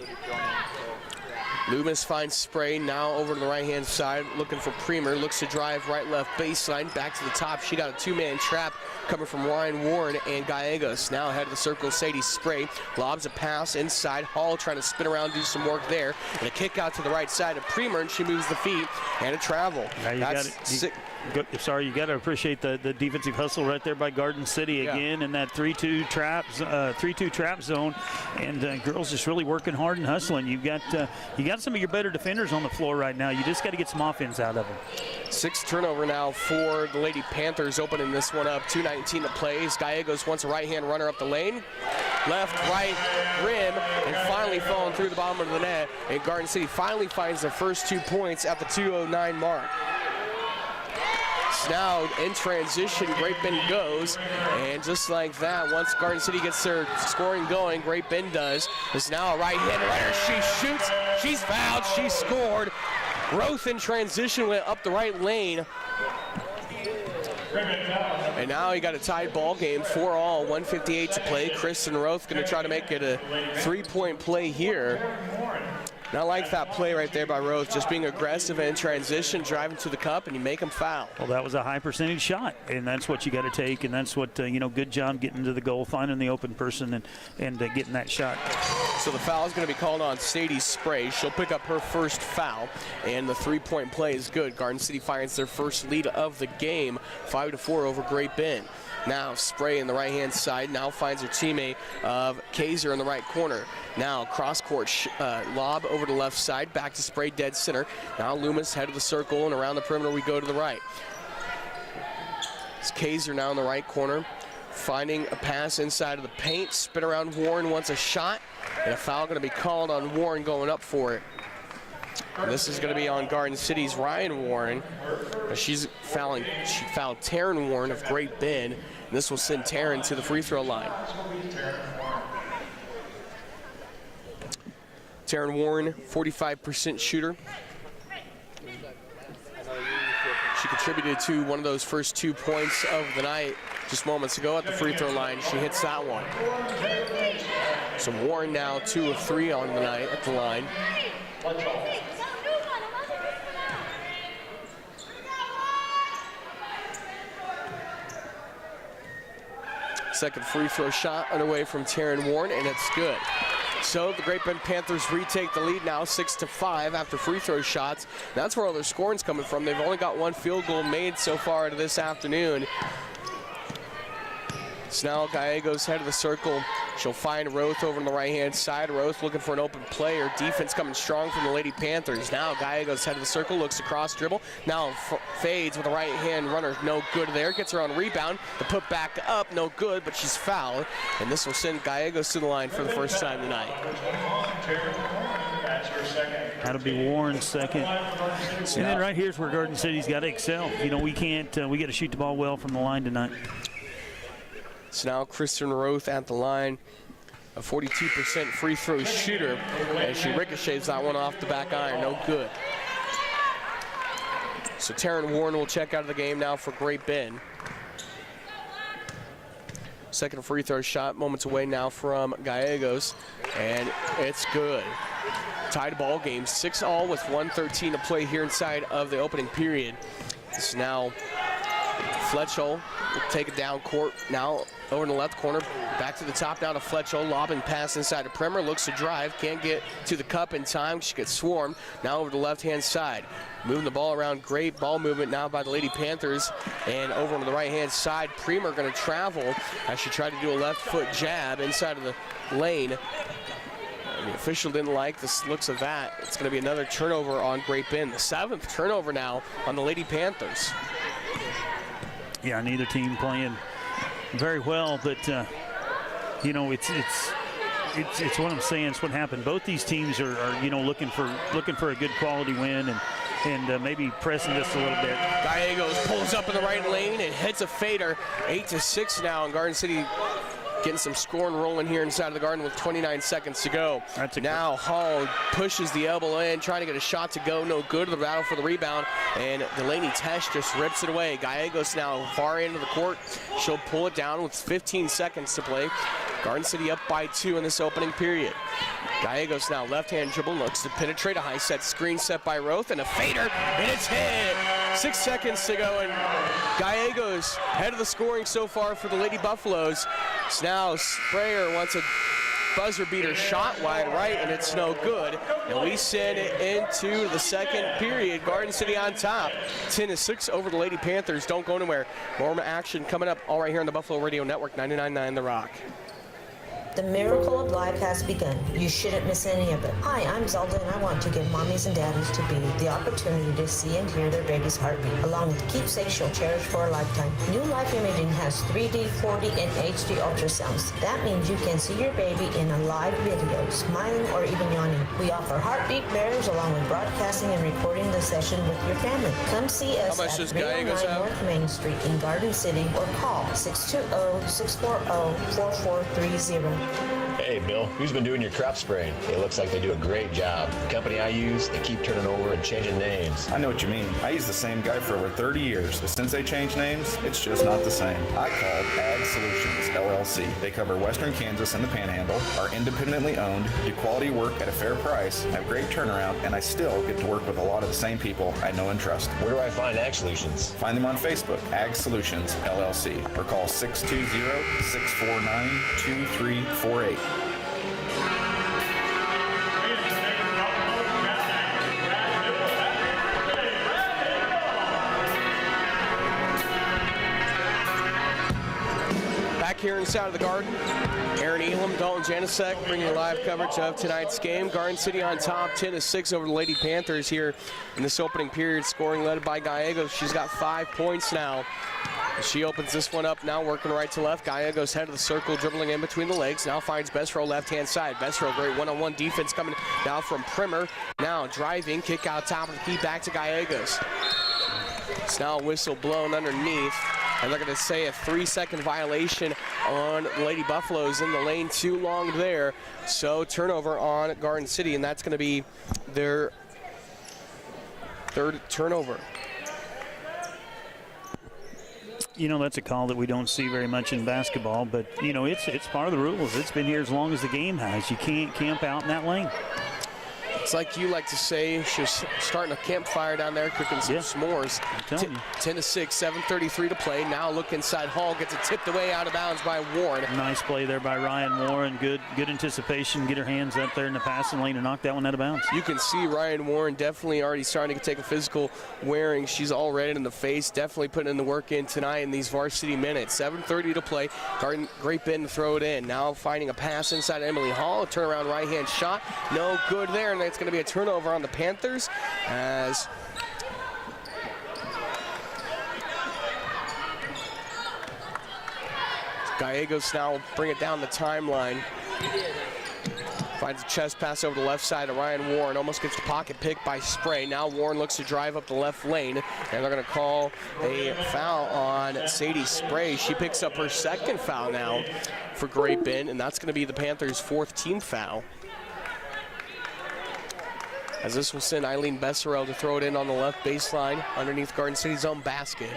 Loomis finds Spray, now over to the right-hand side, looking for Premer. Looks to drive right-left baseline, back to the top. She got a 2-man trap coming from Ryan Warren and Gallegos. Now ahead of the circle, Sadie Spray lobs a pass inside. Hall trying to spin around, do some work there. And a kick out to the right side of Premer, and she moves the feet and a travel. You got to appreciate the defensive hustle right there by Garden City again in that 3-2 trap zone, and girls just really working hard and hustling. You got some of your better defenders on the floor right now. You just got to get some offense out of them. 6th turnover now for the Lady Panthers, opening this one up. 2:19 to play. Gallegos wants a right-hand runner up the lane. Left, right, rim, and finally falling through the bottom of the net. And Garden City finally finds their first 2 points at the 2:09 mark. Now in transition, Great Bend goes, and just like that, once Garden City gets their scoring going, Great Bend does. There's now a right-hand runner. She shoots, she's fouled, she scored. Roth in transition went up the right lane. And now you got a tied ball game, 4-all, 1:58 to play. Kristen Roth going to try to make it a 3-point play here. And I like that play right there by Roth, just being aggressive in transition, driving to the cup, and you make them foul. Well, that was a high percentage shot, and that's what you got to take, and that's what, good job getting to the goal, finding the open person and getting that shot. So the foul is going to be called on Sadie Spray. She'll pick up her first foul, and the 3-point play is good. Garden City finds their first lead of the game, 5-4 over Great Bend. Now Spray in the right-hand side, now finds her teammate of Kaiser in the right corner. Now cross-court lob over to the left side, back to Spray, dead center. Now Loomis head of the circle, and around the perimeter we go to the right. It's Kaiser now in the right corner, finding a pass inside of the paint. Spin around, Warren wants a shot, and a foul going to be called on Warren going up for it. And this is going to be on Garden City's Ryan Warren. She fouled Taryn Warren of Great Bend, and this will send Taryn to the free throw line. Taryn Warren, 45% shooter. She contributed to one of those first 2 points of the night just moments ago at the free throw line. She hits that one. So Warren now 2 of 3 on the night at the line. Second free throw shot underway from Taryn Warren, and it's good. So the Great Bend Panthers retake the lead now, 6-5 after free throw shots. That's where all their scoring's coming from. They've only got 1 field goal made so far this afternoon. So now Gallegos head of the circle. She'll find Roth over on the right-hand side. Roth looking for an open play. Her defense coming strong from the Lady Panthers. Now Gallegos head of the circle, looks across dribble. Now fades with a right-hand runner. No good there. Gets her on rebound. The put back up, no good, but she's fouled. And this will send Gallegos to the line for the first time tonight. That'll be Warren's second. And then right here's where Garden City's got to excel. We can't, we got to shoot the ball well from the line tonight. So now Kristen Roth at the line, a 42% free throw shooter, and she ricochets that one off the back iron, no good. So Taryn Warren will check out of the game now for Great Bend. Second free throw shot moments away now from Gallegos, and it's good. Tied ball game, 6-all with 1:13 to play here inside of the opening period. This is now Fletchel will take it down court now over in the left corner. Back to the top now to Fletchel. Lobbing pass inside to Primer. Looks to drive. Can't get to the cup in time. She gets swarmed. Now over the left-hand side. Moving the ball around. Great ball movement now by the Lady Panthers. And over on the right-hand side, Primer going to travel as she tried to do a left foot jab inside of the lane. The official didn't like the looks of that. It's going to be another turnover on Great Bend. The 7th turnover now on the Lady Panthers. Yeah, neither team playing very well, but you know, it's what I'm saying. It's what happened. Both these teams are you know, looking for a good quality win and maybe pressing this a little bit. Gallegos pulls up in the right lane and hits a fader. 8-6 now, and Garden City getting some scoring rolling here inside of the Garden with 29 seconds to go. Now Hall pushes the elbow in, trying to get a shot to go. No good. The battle for the rebound, and Delaney Tesh just rips it away. Gallegos now far into the court. She'll pull it down with 15 seconds to play. Garden City up by 2 in this opening period. Gallegos now left-hand dribble, looks to penetrate. A high set screen set by Roth, and a fader, and it's hit. 6 seconds to go, and Gallegos head of the scoring so far for the Lady Buffaloes. So now Sprayer wants a buzzer beater shot wide right, and it's no good. And we send it into the second period. Garden City on top, 10-6 over the Lady Panthers. Don't go anywhere. More action coming up all right here on the Buffalo Radio Network, 99.9 The Rock. The miracle of life has begun. You shouldn't miss any of it. Hi, I'm Zelda, and I want to give mommies and daddies to be the opportunity to see and hear their baby's heartbeat, along with keepsakes she'll cherish for a lifetime. New Life Imaging has 3D, 4D, and HD ultrasounds. That means you can see your baby in a live video, smiling or even yawning. We offer heartbeat bearers along with broadcasting and recording the session with your family. Come see us at 309 North Main Street in Garden City or call 620-640-4430. Hey, Bill, who's been doing your crop spraying? It looks like they do a great job. The company I use, they keep turning over and changing names. I know what you mean. I use the same guy for over 30 years, but since they changed names, it's just not the same. I called Ag Solutions, LLC. They cover Western Kansas and the Panhandle, are independently owned, do quality work at a fair price, have great turnaround, and I still get to work with a lot of the same people I know and trust. Where do I find Ag Solutions? Find them on Facebook, Ag Solutions, LLC, or call 620-649-2348. Back here inside of the Garden, Aaron Elam, Dalton Janasek bringing you live coverage of tonight's game. Garden City on top, 10-6 over the Lady Panthers here in this opening period. Scoring led by Gallegos. She's got 5 points now. She opens this one up now, working right to left. Gallegos head of the circle, dribbling in between the legs. Now finds Besro left-hand side. Besro, great one-on-one defense coming now from Primer. Now driving, kick out top of the key, back to Gallegos. It's now a whistle blown underneath. And they're going to say a 3-second violation on the Lady Buffaloes in the lane. Too long there. So turnover on Garden City, and that's going to be their third turnover. You know, that's a call that we don't see very much in basketball, but, you know, it's part of the rules. It's been here as long as the game has. You can't camp out in that lane. It's like you like to say, she's starting a campfire down there, cooking some s'mores. 10-6, 7:33 to play. Now look inside. Hall gets it tipped away out of bounds by Warren. Nice play there by Ryan Warren. Good anticipation. Get her hands up there in the passing lane and knock that one out of bounds. You can see Ryan Warren definitely already starting to take a physical wearing. She's all red in the face. Definitely putting in the work in tonight in these varsity minutes. 7:30 to play. Great Bend to throw it in. Now finding a pass inside Emily Hall. A turnaround right-hand shot. No good there, and it's going to be a turnover on the Panthers as Gallegos now bring it down the timeline. Finds a chest pass over the left side to Ryan Warren. Almost gets the pocket pick by Spray. Now Warren looks to drive up the left lane, and they're going to call a foul on Sadie Spray. She picks up her second foul now for Great Bend, and that's going to be the Panthers' 4th team foul. As this will send Eileen Besserell to throw it in on the left baseline underneath Garden City's own basket.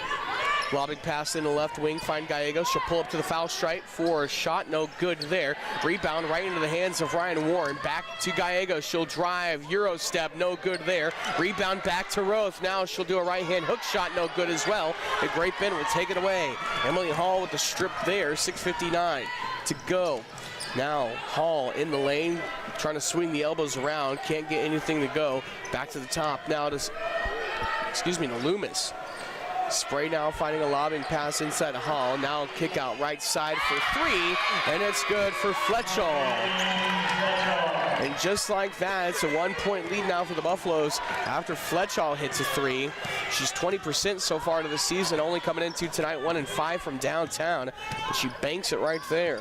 Lobbing pass in the left wing, find Gallegos. She'll pull up to the foul stripe for a shot, no good there. Rebound right into the hands of Ryan Warren. Back to Gallegos. She'll drive, Euro step, no good there. Rebound back to Roth. Now she'll do a right-hand hook shot, no good as well. And Great Bend will take it away. Emily Hall with the strip there, 6:59 to go. Now Hall in the lane, trying to swing the elbows around, can't get anything to go. Back to the top now to Loomis. Spray now finding a lobbing pass inside of Hall. Now kick out right side for three, and it's good for Fletchall. And just like that, it's a 1-point lead now for the Buffaloes after Fletchall hits a three. She's 20% so far into the season, only coming into tonight 1-5 from downtown, but she banks it right there.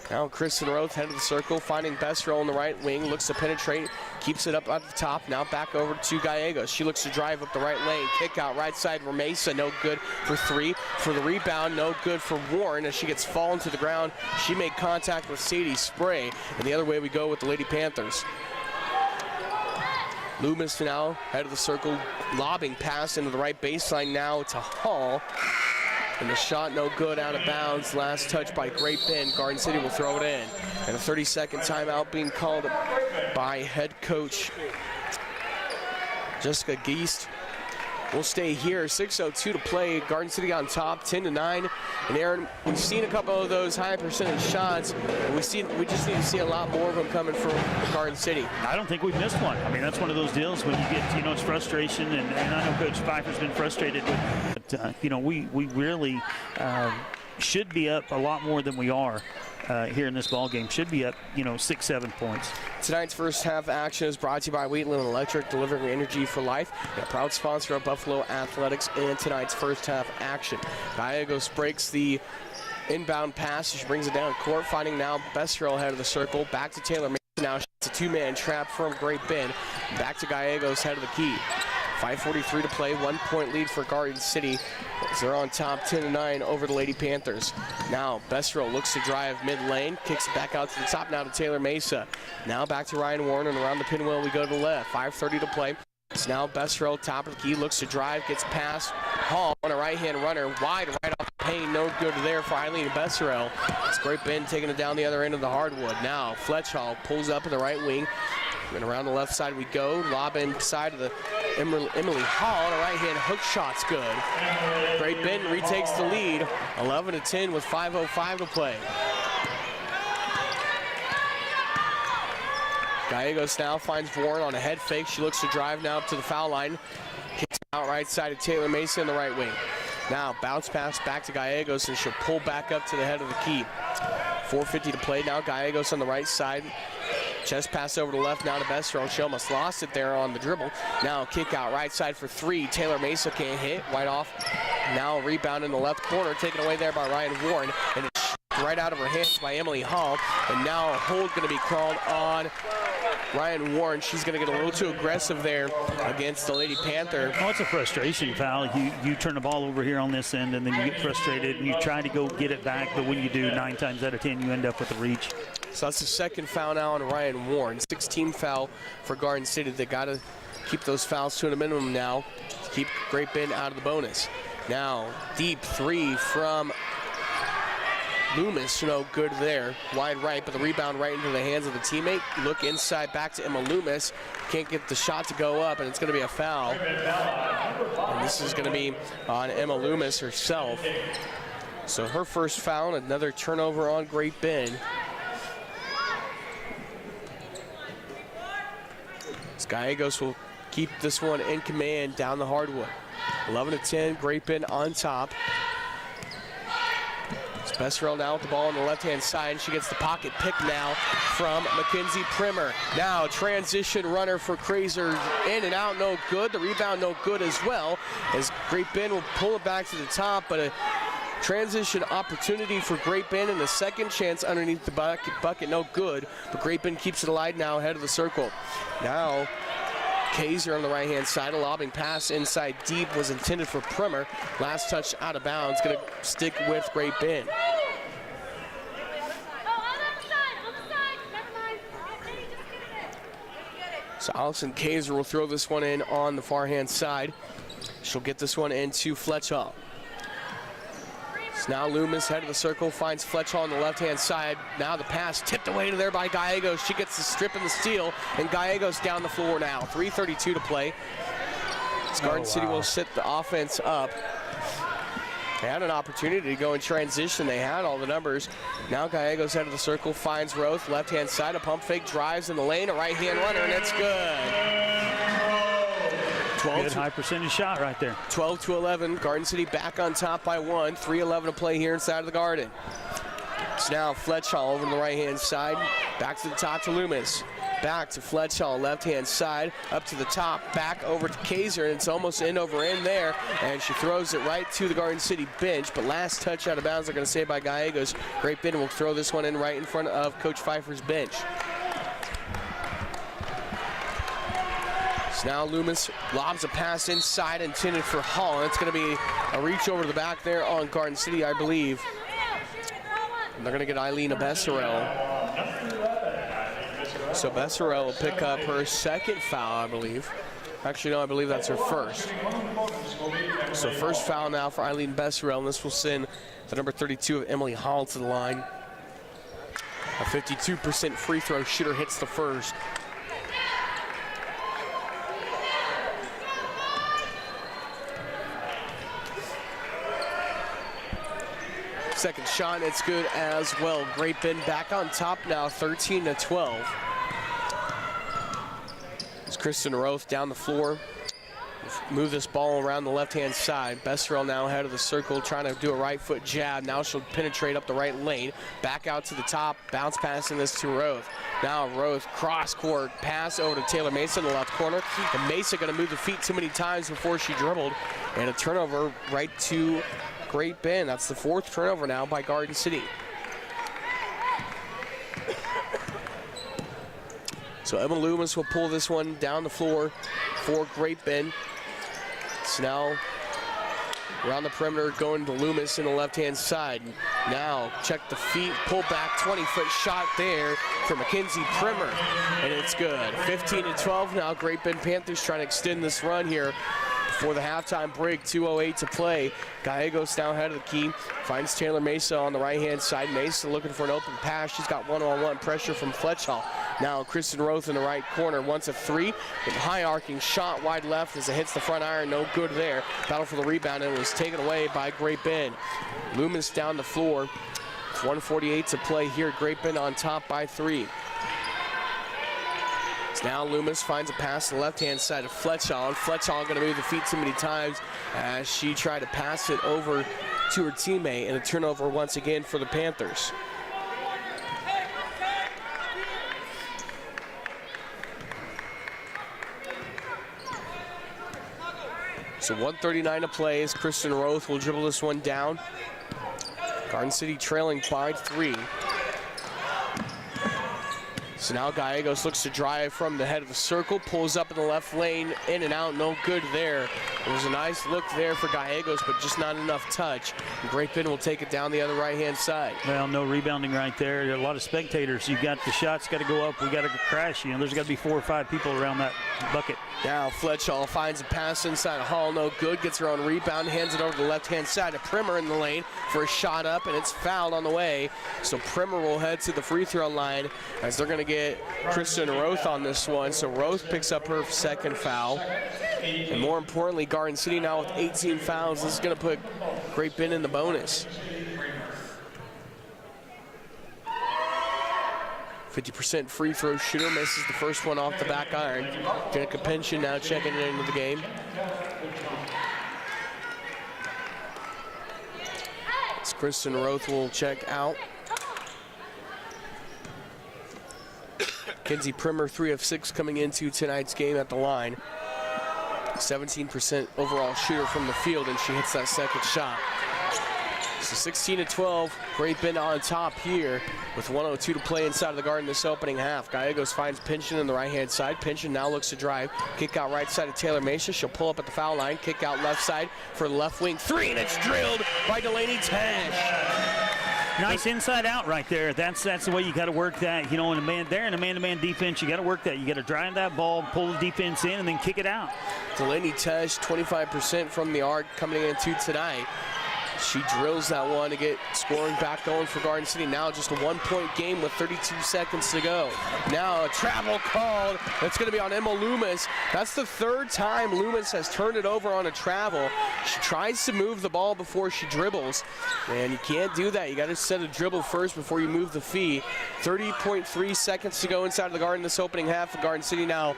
Now Kristen Roth head of the circle, finding Besterol in the right wing, looks to penetrate, keeps it up at the top, now back over to Gallegos. She looks to drive up the right lane, kick out right side for Mesa, no good for three. For the rebound, no good for Warren as she gets fallen to the ground. She made contact with Sadie Spray, and the other way we go with the Lady Panthers. Loomis now head of the circle, lobbing pass into the right baseline now to Hall. And the shot no good, out of bounds. Last touch by Great Bend. Garden City will throw it in. And a 30-second timeout being called by head coach Jessica Geist. We'll stay here. 6:02 to play. Garden City on top, 10-9. And Aaron, we've seen a couple of those high percentage shots. And we just need to see a lot more of them coming from Garden City. I don't think we've missed one. I mean, that's one of those deals when you get, it's frustration. And I know Coach Pfeiffer's been frustrated with, but we really should be up a lot more than we are. Here in this ball game. Should be up, 6-7 points. Tonight's first half action is brought to you by Wheatland Electric, delivering energy for life, and a proud sponsor of Buffalo Athletics in tonight's first half action. Gallegos breaks the inbound pass. She brings it down court, finding now Besterol head of the circle. Back to Taylor Mason. Now it's a two-man trap from Great Bend. Back to Gallegos head of the key. 5:43 to play, 1-point lead for Garden City. They're on top 10-9 over the Lady Panthers. Now Besterol looks to drive mid-lane, kicks it back out to the top now to Taylor Mesa. Now back to Ryan Warren, and around the pinwheel we go to the left. 5:30 to play. It's now Besterol, top of the key, looks to drive, gets past Hall on a right-hand runner, wide right off the paint, no good there for Eileen Besterol. It's Great Bend taking it down the other end of the hardwood. Now Fletchall pulls up in the right wing. And around the left side we go. Lob inside of the Emily Hall. And a right-hand hook shot's good. Great Bend retakes the lead. 11-10 with 5:05 to play. Gallegos now finds Warren on a head fake. She looks to drive now up to the foul line. Kicks out right side of Taylor Mason in the right wing. Now bounce pass back to Gallegos, and she'll pull back up to the head of the key. 4:50 to play now. Gallegos on the right side. Chest pass over to the left now to Besterol. She almost lost it there on the dribble. Now kick out right side for three. Taylor Mesa can't hit. Right off. Now a rebound in the left corner. Taken away there by Ryan Warren. And it's right out of her hands by Emily Hall. And now a hold going to be called on Ryan Warren. She's going to get a little too aggressive there against the Lady Panther. Oh, it's a frustration foul. You turn the ball over here on this end, and then you get frustrated, and you try to go get it back. But when you do, 9 times out of 10, you end up with a reach. So that's the second foul now on Ryan Warren. 16 foul for Garden City. They got to keep those fouls to a minimum now to keep Great Bend out of the bonus. Now, deep three from Loomis, no good there. Wide right, but the rebound right into the hands of the teammate. Look inside, back to Emma Loomis. Can't get the shot to go up, and it's going to be a foul. And this is going to be on Emma Loomis herself. So her first foul, another turnover on Great Bend. Gallegos will keep this one in command down the hardwood. 11-10, Great Bend on top. It's Besterol now with the ball on the left-hand side. She gets the pocket pick now from Mackenzie Primer. Now transition runner for Kraser, in and out, no good. The rebound no good as well, as Great Bend will pull it back to the top, but a transition opportunity for Great Bend, and a second chance underneath the bucket, no good. But Great Bend keeps it alive now, ahead of the circle. Now Kaiser on the right-hand side, a lobbing pass inside deep was intended for Primer. Last touch out of bounds, going to stick with Great Bend. So Allison Kaiser will throw this one in on the far-hand side. She'll get this one into Fletchall. So now Loomis, head of the circle, finds Fletchall on the left-hand side. Now the pass tipped away to there by Gallegos. She gets the strip and the steal, and Gallegos down the floor now. 3:32 to play. Garden City will set the offense up. They had an opportunity to go in transition. They had all the numbers. Now Gallegos head of the circle, finds Roth, left-hand side, a pump fake, drives in the lane, a right-hand runner, and it's good. Good high percentage shot right there. 12-11, Garden City back on top by 1. 3:11 to play here inside of the Garden. So now Fletchall over to the right-hand side, back to the top to Loomis. Back to Fletchall, left-hand side, up to the top, back over to Kaiser, and it's almost end over end there, and she throws it right to the Garden City bench, but last touch out of bounds, they're going to say by Gallegos. Great Bend will throw this one in right in front of Coach Pfeiffer's bench. So now Loomis lobs a pass inside intended for Hall, and it's going to be a reach over to the back there on Garden City, I believe. And they're going to get Eileen Besserell. So Besserell will pick up her second foul, I believe. Actually, no, I believe that's her first. So first foul now for Eileen Besserell, and this will send the number 32 of Emily Hall to the line. A 52% free throw shooter hits the first. Second shot, it's good as well. Great Bend back on top now, 13-12. As Kristen Roth down the floor, move this ball around the left-hand side. Besserell now ahead of the circle, trying to do a right foot jab. Now she'll penetrate up the right lane, back out to the top, bounce passing this to Roth. Now Roth cross court pass over to Taylor Mesa in the left corner. And Mesa going to move the feet too many times before she dribbled, and a turnover right to Great Bend. That's the fourth turnover now by Garden City. So Emma Loomis will pull this one down the floor for Great Bend. So now around the perimeter going to Loomis in the left-hand side. Now check the feet, pull back, 20-foot shot there for Mackenzie Primer, and it's good. 15-12 now. Great Bend Panthers trying to extend this run here for the halftime break. 2:08 to play. Gallegos now ahead of the key. Finds Taylor Mesa on the right-hand side. Mesa looking for an open pass. She's got one-on-one pressure from Fletchall. Now Kristen Roth in the right corner. Wants a three. With a high arcing shot wide left as it hits the front iron. No good there. Battle for the rebound, and it was taken away by Great Bend. Loomis down the floor. 1:48 to play here. Great Bend on top by 3. Now Loomis finds a pass to the left-hand side of Fletchall, and Fletchall going to move the feet too many times as she tried to pass it over to her teammate, and a turnover once again for the Panthers. So 1:39 to play as Kristen Roth will dribble this one down. Garden City trailing by 3. So now Gallegos looks to drive from the head of the circle, pulls up in the left lane, in and out, no good there. It was a nice look there for Gallegos, but just not enough touch. And Great Bend will take it down the other right-hand side. Well, no rebounding right there. There are a lot of spectators. You got the shots got to go up. We got to crash. You know, there's got to be 4 or 5 people around that bucket. Now Fletchall finds a pass inside Hall, no good. Gets her own rebound, hands it over to the left-hand side. A Primer in the lane for a shot up, and it's fouled on the way. So Primer will head to the free throw line as they're going to get Kristen Roth on this one. So Roth picks up her second foul. And more importantly, Garden City now with 18 fouls. This is going to put Great Bend in the bonus. 50% free throw shooter, misses the first one off the back iron. Jenica Pension now checking it into the game. As Kristen Roth will check out. Kenzie Primer, 3 of 6 coming into tonight's game at the line. 17% overall shooter from the field, and she hits that second shot. So 16-12, Great Bend on top here with 1:02 to play inside of the Garden this opening half. Gallegos finds Pynchon in the right-hand side. Pynchon now looks to drive. Kick out right side of Taylor Mesa. She'll pull up at the foul line. Kick out left side for the left wing. 3, and it's drilled by Delaney Tesh. Nice inside out right there. That's the way you got to work that. You know, in a man-to-man defense, you got to work that. You got to drive that ball, pull the defense in, and then kick it out. Delaney Tesh, 25% from the arc coming into tonight. She drills that one to get scoring back going for Garden City. Now just a 1-point game with 32 seconds to go. Now a travel called. That's going to be on Emma Loomis. That's the third time Loomis has turned it over on a travel. She tries to move the ball before she dribbles, and you can't do that. You got to set a dribble first before you move the fee. 30.3 seconds to go inside of the Garden this opening half. The Garden City now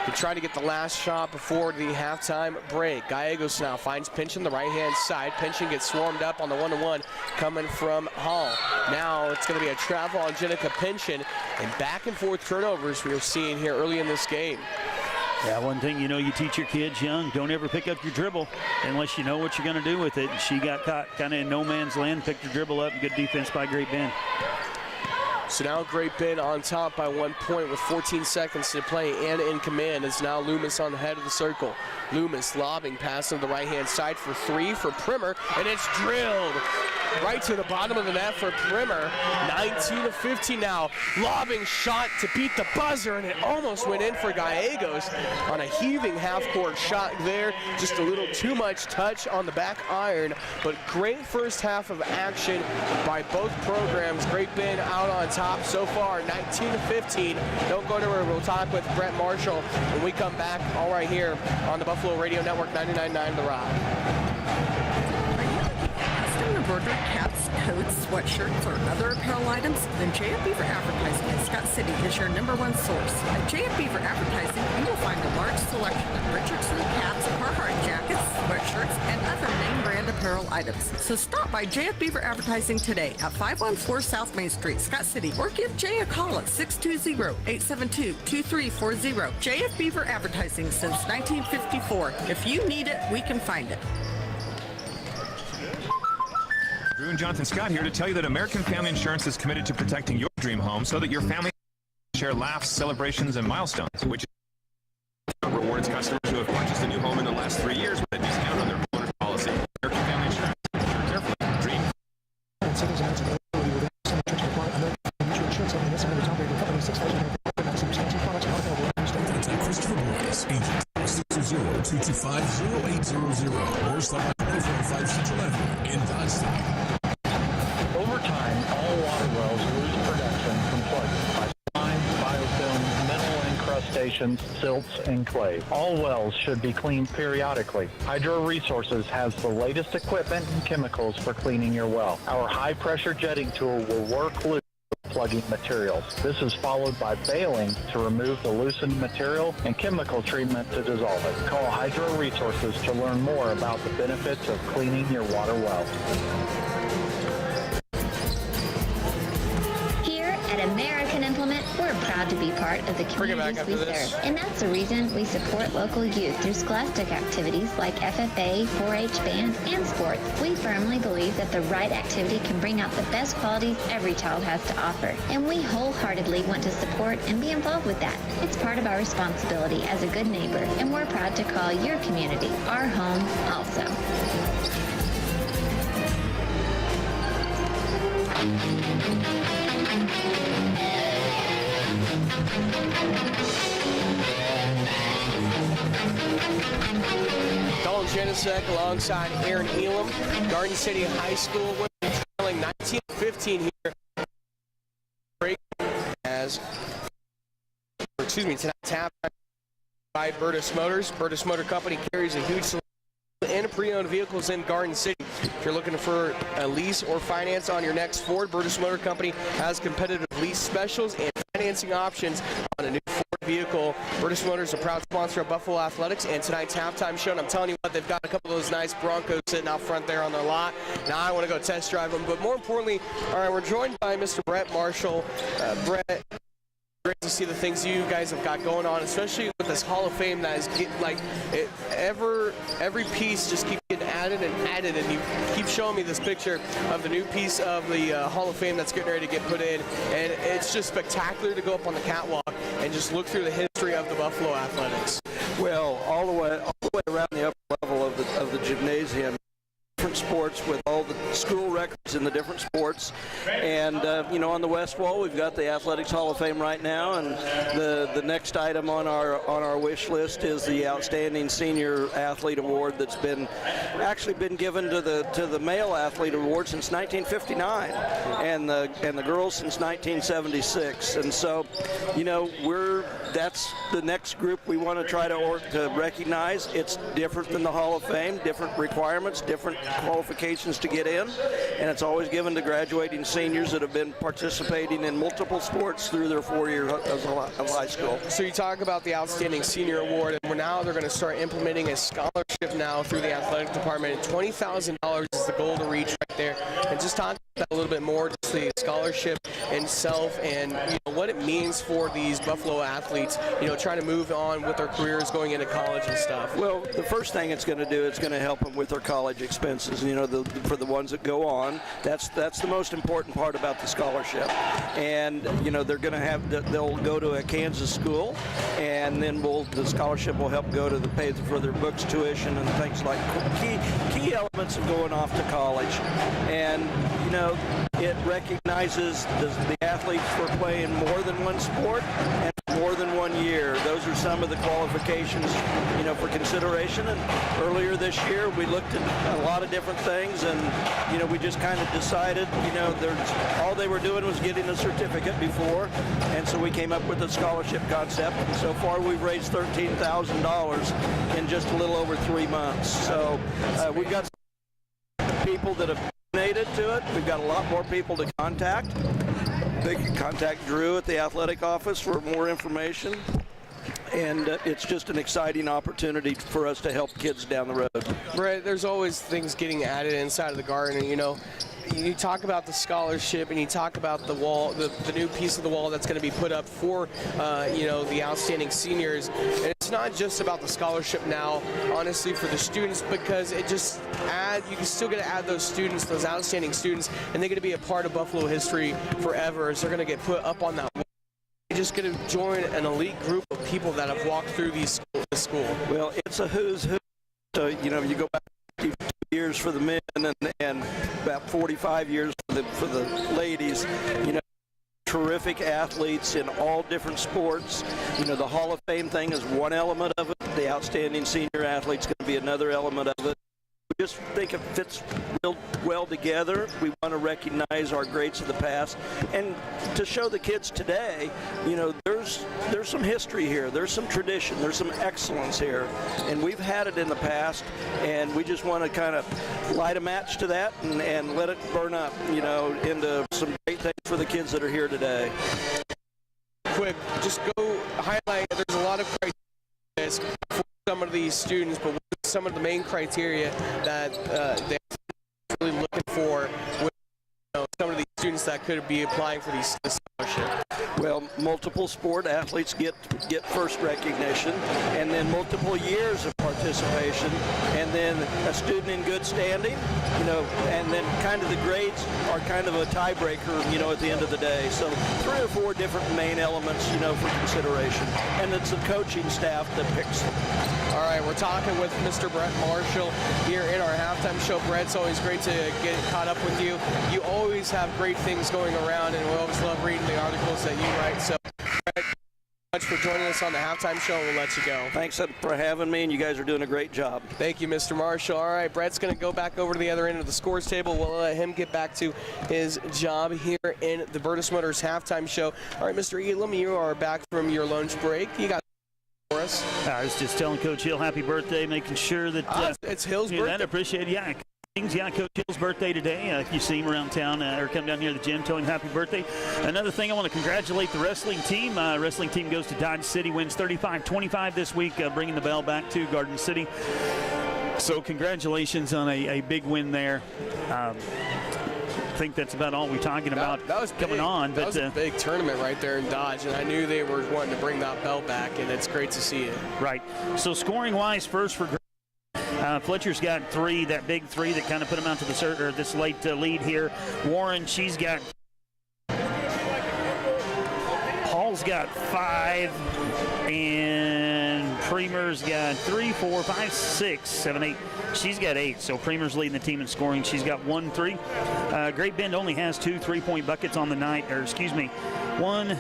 to try to get the last shot before the halftime break. Gallegos now finds Pynchon the right-hand side. Pynchon gets swarmed up on the one-to-one coming from Hall. Now it's going to be a travel on Jenica Pynchon, and back and forth turnovers we are seeing here early in this game. Yeah, one thing you teach your kids young, don't ever pick up your dribble unless you know what you're going to do with it. She got caught kind of in no man's land, picked her dribble up, good defense by Great Bend. So now Great Bend on top by 1 point with 14 seconds to play and in command is now Loomis on the head of the circle. Loomis lobbing pass on the right-hand side for three for Primer, and it's drilled right to the bottom of the net for Primer. 19-15 now. Lobbing shot to beat the buzzer, and it almost went in for Gallegos on a heaving half-court shot there. Just a little too much touch on the back iron, but great first half of action by both programs. Great Bend out on top so far, 19-15. Don't go anywhere. We'll talk with Brett Marshall when we come back, all right here on the Buffalo Radio Network, 99.9 The Rock. Embroidered caps, coats, sweatshirts, or other apparel items? Then J.F. Beaver Advertising in Scott City is your #1 source. At J.F. Beaver Advertising, you will find a large selection of Richardson caps, Carhartt jackets, sweatshirts, and other name brand apparel items. So stop by J.F. Beaver Advertising today at 514 South Main Street, Scott City, or give Jay a call at 620-872-2340. J.F. Beaver Advertising since 1954. If you need it, we can find it. Drew and Jonathan Scott here to tell you that American Family Insurance is committed to protecting your dream home so that your family can share laughs, celebrations, and milestones, which rewards customers who have purchased a new home in the last 3 years with a discount on their homeowner's policy. American Family Insurance. Insure carefully. Dream. Contact Christopher Boyce, agent 620-225-0800, or stop by 25 Central Avenue in Dodge City. Over time, all water wells lose production from plugging by slime, biofilm, mineral incrustations, silts, and clay. All wells should be cleaned periodically. Hydro Resources has the latest equipment and chemicals for cleaning your well. Our high-pressure jetting tool will work loose plugging materials. This is followed by baling to remove the loosened material and chemical treatment to dissolve it. Call Hydro Resources to learn more about the benefits of cleaning your water well. Here at American Implement, we're proud to be part of the communities we serve. And that's the reason we support local youth through scholastic activities like FFA, 4-H band, and sports. We firmly believe that the right activity can bring out the best qualities every child has to offer. And we wholeheartedly want to support and be involved with that. It's part of our responsibility as a good neighbor, and we're proud to call your community our home also. Dalton Janicek alongside Aaron Elam. Garden City High School women trailing 19-15 here. Break as, tonight tap by Bertus Motors. Bertus Motor Company carries a huge selection and pre-owned vehicles in Garden City. If you're looking for a lease or finance on your next Ford, Bertus Motor Company has competitive lease specials and financing options on a new Ford vehicle. Bertus Motors is a proud sponsor of Buffalo Athletics and tonight's halftime show. And I'm telling you what, they've got a couple of those nice Broncos sitting out front there on their lot. Now I want to go test drive them. But more importantly, all right, we're joined by Mr. Brett Marshall. Brett, great to see the things you guys have got going on, especially with this Hall of Fame that is getting every piece just keeps getting added, and you keep showing me this picture of the new piece of the Hall of Fame that's getting ready to get put in, and it's just spectacular to go up on the catwalk and just look through the history of the Buffalo Athletics. Well, all the way around the upper level of the gymnasium, different different sports with all the school records in the different sports. And, on the west wall, we've got the Athletics Hall of Fame right now. And the next item on our wish list is the Outstanding Senior Athlete Award that's been given to the Male Athlete Award since 1959 and the girls since 1976. And so, that's the next group we want to try to recognize. It's different than the Hall of Fame, different requirements, different qualifications to get in, and it's always given to graduating seniors that have been participating in multiple sports through their 4 years of high school. So you talk about the Outstanding Senior Award, and now they're going to start implementing a scholarship now through the athletic department. $20,000 is the goal to reach right there. And just talk about that a little bit more, just the scholarship itself and what it means for these Buffalo athletes, trying to move on with their careers going into college and stuff. Well, the first thing it's going to do, it's going to help them with their college expenses. For the ones that go on, that's the most important part about the scholarship. And they're going to they'll go to a Kansas school, and then the scholarship will help go to pay for their books, tuition, and things like key elements of going off to college. And it recognizes the athletes for playing more than one sport and more than 1 year. Those are some of the qualifications, for consideration. And earlier this year, we looked at a lot of different things, and we just kind of decided, all they were doing was getting a certificate before, and so we came up with a scholarship concept. And so far, we've raised $13,000 in just a little over 3 months. So we've got people that have donated to it. We've got a lot more people to contact. They can contact Drew at the athletic office for more information. And it's just an exciting opportunity for us to help kids down the road. Brett, there's always things getting added inside of the Garden. You talk about the scholarship and you talk about the wall, the new piece of the wall that's going to be put up for, the outstanding seniors. And it's not just about the scholarship now, honestly, for the students, because you can still get to add those students, those outstanding students, and they're going to be a part of Buffalo history forever as they're going to get put up on that wall. You're just going to join an elite group of people that have walked through this school. Well, it's a who's who. So, you go back 52 years for the men and about 45 years for the ladies. Terrific athletes in all different sports. The Hall of Fame thing is one element of it. The Outstanding Senior Athlete's going to be another element of it. We just think it fits real well together. We want to recognize our greats of the past and to show the kids today, there's some history here. There's some tradition. There's some excellence here. And we've had it in the past, and we just want to kind of light a match to that and let it burn up, into some great things for the kids that are here today. Quick, just go highlight, there's a lot of criteria for some of these students, but what are some of the main criteria that they're really looking for with some of these students that could be applying for this scholarship? Well, multiple sport athletes get first recognition, and then multiple years of participation, and then a student in good standing, and then kind of the grades are kind of a tiebreaker, at the end of the day. So 3 or 4 different main elements, for consideration, and it's the coaching staff that picks them. All right, we're talking with Mr. Brett Marshall here in our halftime show. Brett, it's always great to get caught up with you. You always have great things going around, and we always love reading the articles that you write. So, Brett, much for joining us on the halftime show. We'll let you go. Thanks for having me, and you guys are doing a great job. Thank you, Mr. Marshall. All right, Brett's going to go back over to the other end of the scores table. We'll let him get back to his job here in the Bertus Motors halftime show. All right, Mr. Elam, you are back from your lunch break. You got for us. I was just telling Coach Hill happy birthday, making sure that it's Hill's birthday. That appreciate it. Yeah, Coach Hill's birthday today. If you see him around town or come down here to the gym, tell him happy birthday. Another thing, I want to congratulate the wrestling team. Wrestling team goes to Dodge City, wins 35-25 this week, bringing the bell back to Garden City. So congratulations on a big win there. I think that's about all we're talking about that was coming on. That was a big tournament right there in Dodge, and I knew they were wanting to bring that bell back, and it's great to see it. Right. So scoring-wise, first for Fletcher's got 3, that big 3 that kind of put him out to this late lead here. Warren, she's got Hall's got 5, and Premer's got 3, 4, 5, 6, 7, 8. She's got 8. So Premer's leading the team in scoring. She's got 1 3. Great Bend only has 2 3-point buckets on the night, or excuse me, 1.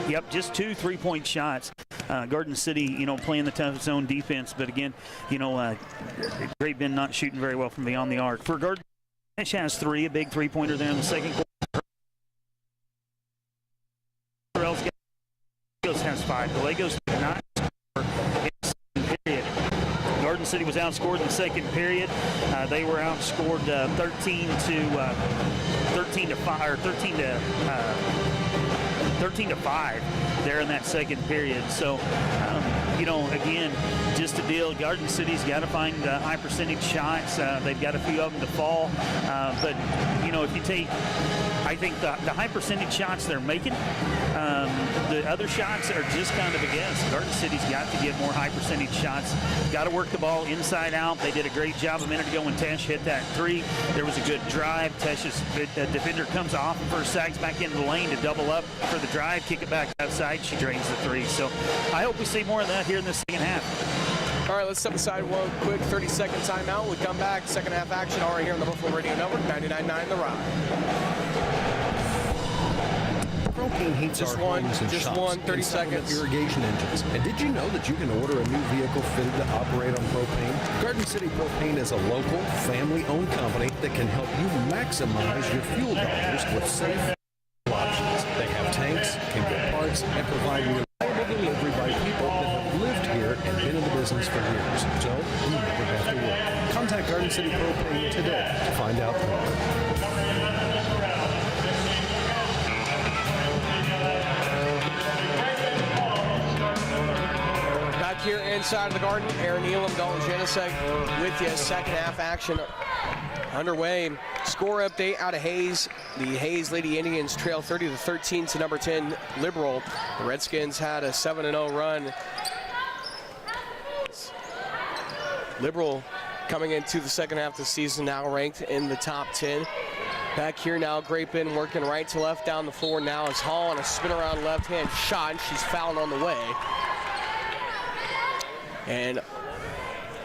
Yep, just 2 3-point shots. Garden City, playing the tough zone defense, but again, Great Bend not shooting very well from beyond the arc. For Garden, Nash has 3, a big 3-pointer there in the second quarter. Gallegos has 5. Gallegos did not score in the second period. Garden City was outscored in the second period. They were outscored 13 to 5 there in that second period. So, again, just a deal. Garden City's got to find high percentage shots. They've got a few of them to fall. But, if you take, I think the high percentage shots they're making, the other shots are just kind of a guess. Garden City's got to get more high percentage shots. Got to work the ball inside out. They did a great job a minute ago when Tesh hit that 3. There was a good drive. Tesh's defender comes off and first sags back into the lane to double up for the drive, kick it back outside. She drains the 3. So I hope we see more of that here in the second half. All right, let's step aside one quick 30-second timeout. We come back, second half action, all right here on the Buffalo Radio Network, 99.9 The Ride. Propane heats Just our one, homes and just shops one, 30 and supplement seconds. irrigation engines. And did you know that you can order a new vehicle fitted to operate on propane? Garden City Propane is a local, family-owned company that can help you maximize your fuel dollars with safe options. They have tanks, can get parts, and provide reliable delivery by people that have lived here and been in the business for years. So you never have to worry. Contact Garden City Propane today to find out more. Here inside of the Garden, Aaron Elam, Dalton Janasek with you. Second half action underway. Score update out of Hayes. The Hayes Lady Indians trail 30-13 to number 10 Liberal. The Redskins had a 7-0 run. Liberal coming into the second half of the season now ranked in the top 10. Back here now, Great Bend working right to left down the floor now is Hall on a spin around left hand shot, and she's fouled on the way. And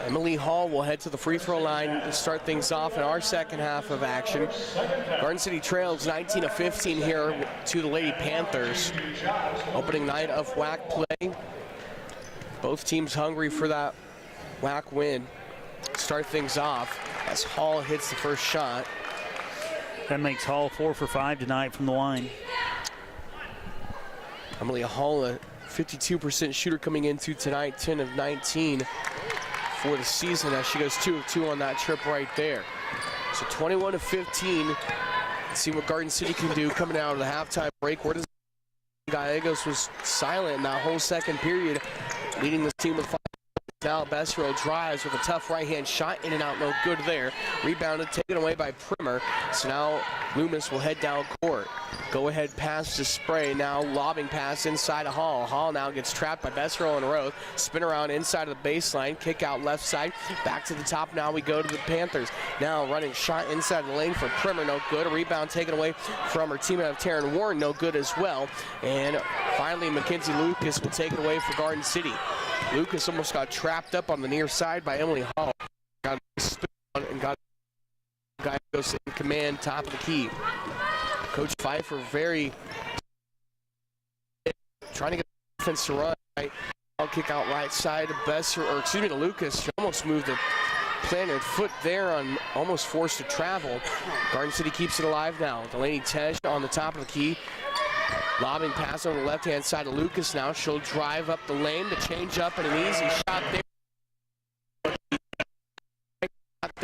Emily Hall will head to the free throw line to start things off in our second half of action. Garden City trails 19-15 here to the Lady Panthers. Opening night of WAC play. Both teams hungry for that WAC win. Start things off as Hall hits the first shot. That makes Hall 4 for 5 tonight from the line. Emily Hall, a 52% shooter coming into tonight, 10 of 19 for the season as she goes 2 of 2 on that trip right there. So 21-15. Let's see what Garden City can do coming out of the halftime break. Where does Gallegos was silent in that whole second period, leading this team with 5. Now Bessero drives with a tough right-hand shot, in and out, no good there. Rebounded, taken away by Primer. So now Loomis will head down court. Go-ahead pass to Spray, now lobbing pass inside of Hall. Hall now gets trapped by Bessero and Roth. Spin around inside of the baseline, kick out left side. Back to the top, now we go to the Panthers. Now running shot inside the lane for Primer, no good. A rebound taken away from her teammate of Taryn Warren, no good as well. And finally, Mackenzie Lucas will take it away for Garden City. Lucas almost got trapped up on the near side by Emily Hall. Got a spin on and got Gallegos in command, top of the key. Coach Pfeiffer very trying to get the defense to run. Right. I'll kick out right side to Besser, or excuse me, to Lucas. She almost moved the planted foot there on, almost forced to travel. Garden City keeps it alive now. Delaney Tesh on the top of the key. Lobbing pass on the left-hand side of Lucas now. She'll drive up the lane to change up, and an easy shot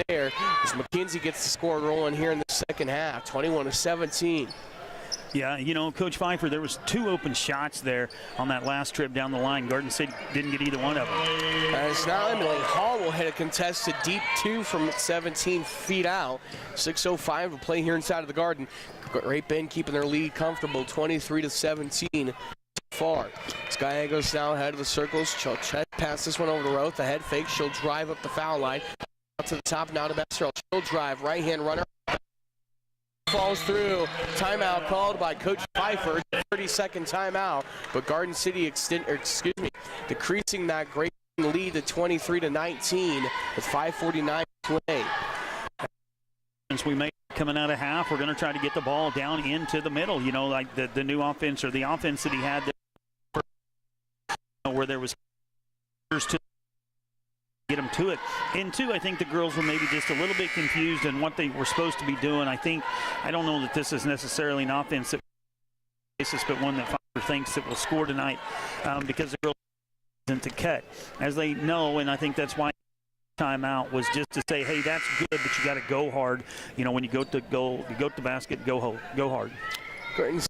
there. As McKenzie gets the score rolling here in the second half, 21-17. Yeah, you know, Coach Pfeiffer, there was 2 open shots there on that last trip down the line. Garden City didn't get either one of them. As now Emily Hall will hit a contested deep 2 from 17 feet out. 6:05 to play here inside of the Garden. Great Bend keeping their lead comfortable, 23-17 far. Gallegos now ahead of the circles. She'll check pass this one over to Roth. The head fake. She'll drive up the foul line. Up to the top now to Bessero. She'll drive. Right hand runner. falls through. Timeout called by Coach Pfeiffer. 30-second timeout, but Garden City decreasing that great lead to 23-19 with 5:49 to play. Since we make coming out of half, we're going to try to get the ball down into the middle. You know, like the new offense or the offense that he had there, where there was to get them to it. And two, I think the girls were maybe just a little bit confused in what they were supposed to be doing. I don't know that this is necessarily an offense that basis, but one that Pfeiffer thinks that will score tonight because the girls isn't to cut, as they know, and I think that's why timeout was just to say, hey, that's good, but you got to go hard. You know, when you go to the basket, go hard. Could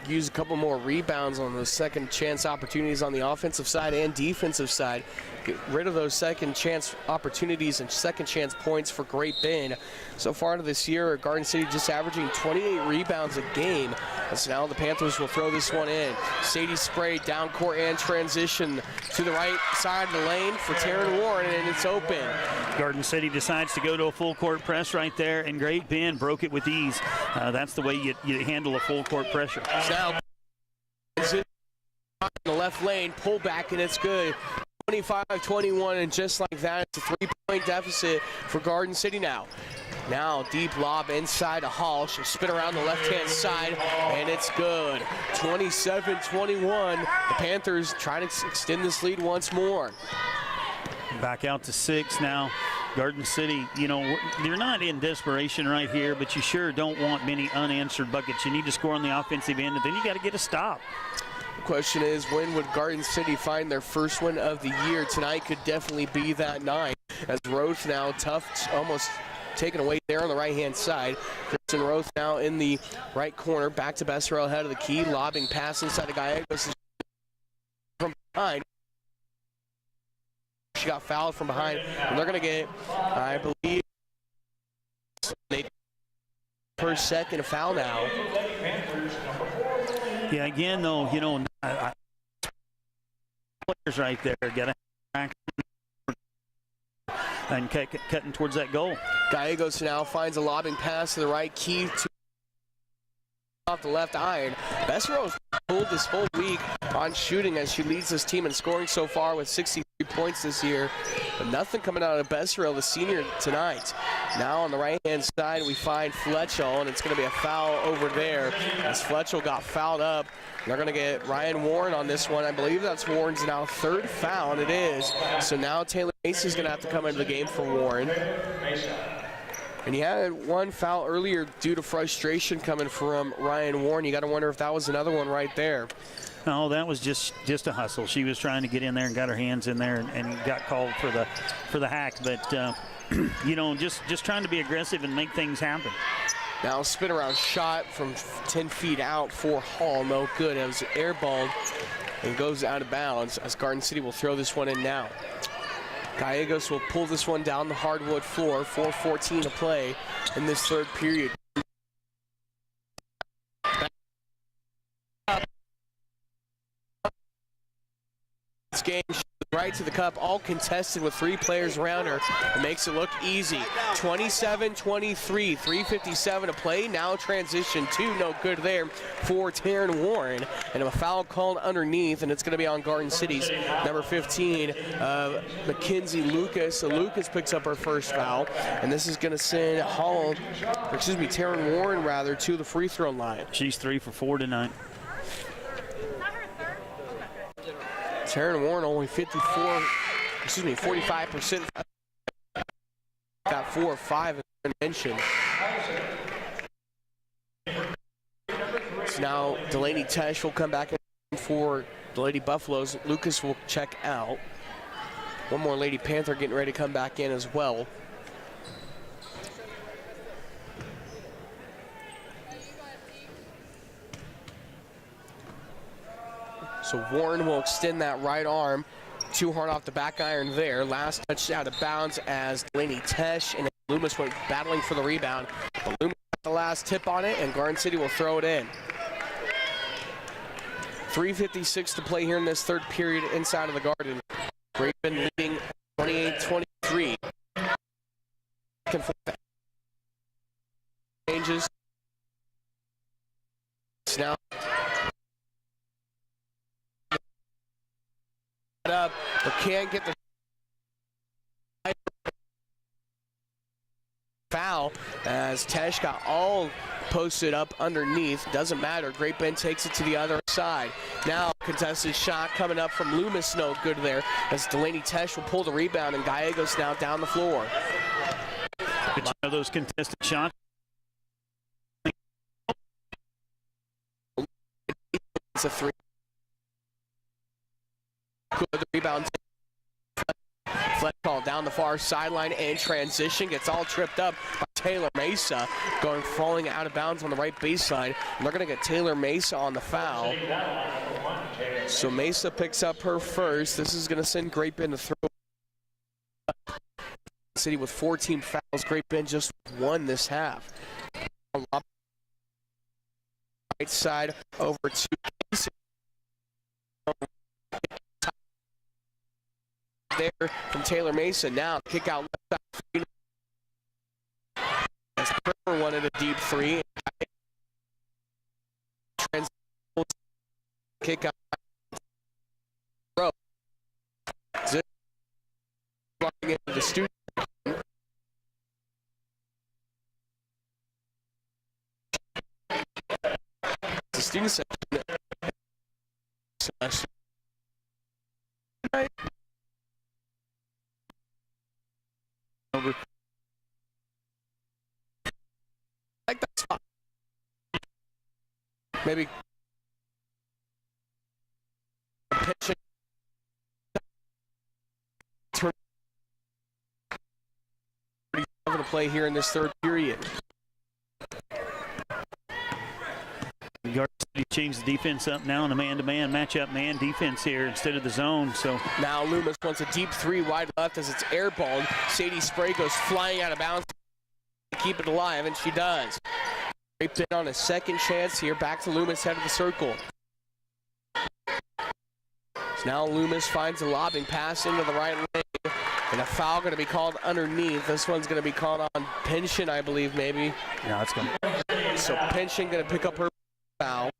use a couple more rebounds on those second chance opportunities on the offensive side and defensive side. Get rid of those second chance opportunities and second chance points for Great Bend. So far this year, Garden City just averaging 28 rebounds a game. So now the Panthers will throw this one in. Sadie Spray down court and transition to the right side of the lane for Taryn Warren, and it's open. Garden City decides to go to a full court press right there, and Great Bend broke it with ease. That's the way you handle a full court pressure. Now in the left lane, pull back, and it's good. 25-21, and just like that, it's a 3-point deficit for Garden City now. Now deep lob inside to Hall. She'll spin around the left-hand side, and it's good. 27-21. The Panthers trying to extend this lead once more. Back out to 6 now. Garden City, you know, you're not in desperation right here, but you sure don't want many unanswered buckets. You need to score on the offensive end, and then you got to get a stop. The question is, when would Garden City find their first win of the year? Tonight could definitely be that night. As Roth now tough, almost taken away there on the right-hand side. Kristen Roth now in the right corner, back to Besserell, head of the key, lobbing pass inside the Gallegos from behind. She got fouled from behind, and they're going to get, I believe, per second foul now. Yeah, again, though, you know, players right there got to and cutting towards that goal. Gallegos now finds a lobbing pass to the right key to off the left iron. Besserell's pulled this whole week on shooting as she leads this team in scoring so far with 63 points this year, but nothing coming out of Besserell, the senior, tonight. Now on the right-hand side, we find Fletchell, and it's going to be a foul over there as Fletchell got fouled up. They're going to get Ryan Warren on this one. I believe that's Warren's now third foul, and it is. So now Taylor Macy's going to have to come into the game for Warren. And he had one foul earlier due to frustration coming from Ryan Warren. You got to wonder if that was another one right there. No, that was just a hustle. She was trying to get in there and got her hands in there and got called for the hack. But you know, just trying to be aggressive and make things happen. Now spin around shot from 10 feet out for Hall, no good. It was airballed and goes out of bounds as Garden City will throw this one in now. Gallegos will pull this one down the hardwood floor. 4:14 to play in this third period. This game right to the cup, all contested with 3 players around her. It makes it look easy. 27-23, 3:57 to play. Now transition 2, no good there for Taryn Warren. And a foul called underneath, and it's going to be on Garden City's number 15, Mackenzie Lucas. So Lucas picks up her first foul, and this is going to send Taryn Warren rather to the free throw line. She's 3 for 4 tonight. Taryn Warren only 45%. Got 4 of 5 in mention. So now Delaney Tesh will come back in for the Lady Buffaloes. Lucas will check out. One more Lady Panther getting ready to come back in as well. So Warren will extend that right arm. Too hard off the back iron there. Last touch out of bounds as Delaney Tesh and Loomis went battling for the rebound. But Loomis got the last tip on it, and Garden City will throw it in. 3:56 to play here in this third period inside of the Garden. Great Bend leading 28-23. Changes. now up, but can't get the foul as Tesh got all posted up underneath. Doesn't matter. Great Bend takes it to the other side. Now contested shot coming up from Loomis, no good there as Delaney Tesh will pull the rebound and Gallegos now down the floor. But you know those contested shots. It's a three. Good the rebound. Fleck ball down the far sideline and transition gets all tripped up by Taylor Mesa, falling out of bounds on the right baseline. And they're going to get Taylor Mesa on the foul. So Mesa picks up her first. This is going to send Great Bend to throw. City with 14 fouls. Great Bend just won this half. Right side over to Casey. There from Taylor Mesa. Now kick out left side. As Kerr wanted a deep three. Kick out. Row. Zip. Into the student. The student section. Over. Like that spot. Maybe pitching. Going to play here in this third period. Garden City changed the defense up now in a man-to-man matchup, man defense here instead of the zone. So now Loomis wants a deep three wide left as it's airballed. Sadie Spray goes flying out of bounds to keep it alive, and she does. Great Bend on a second chance here. Back to Loomis, head of the circle. So now Loomis finds a lobbing pass into the right lane. And a foul going to be called underneath. This one's going to be called on Pension, I believe, maybe. Yeah, it's going to. So Pension going to pick up her foul.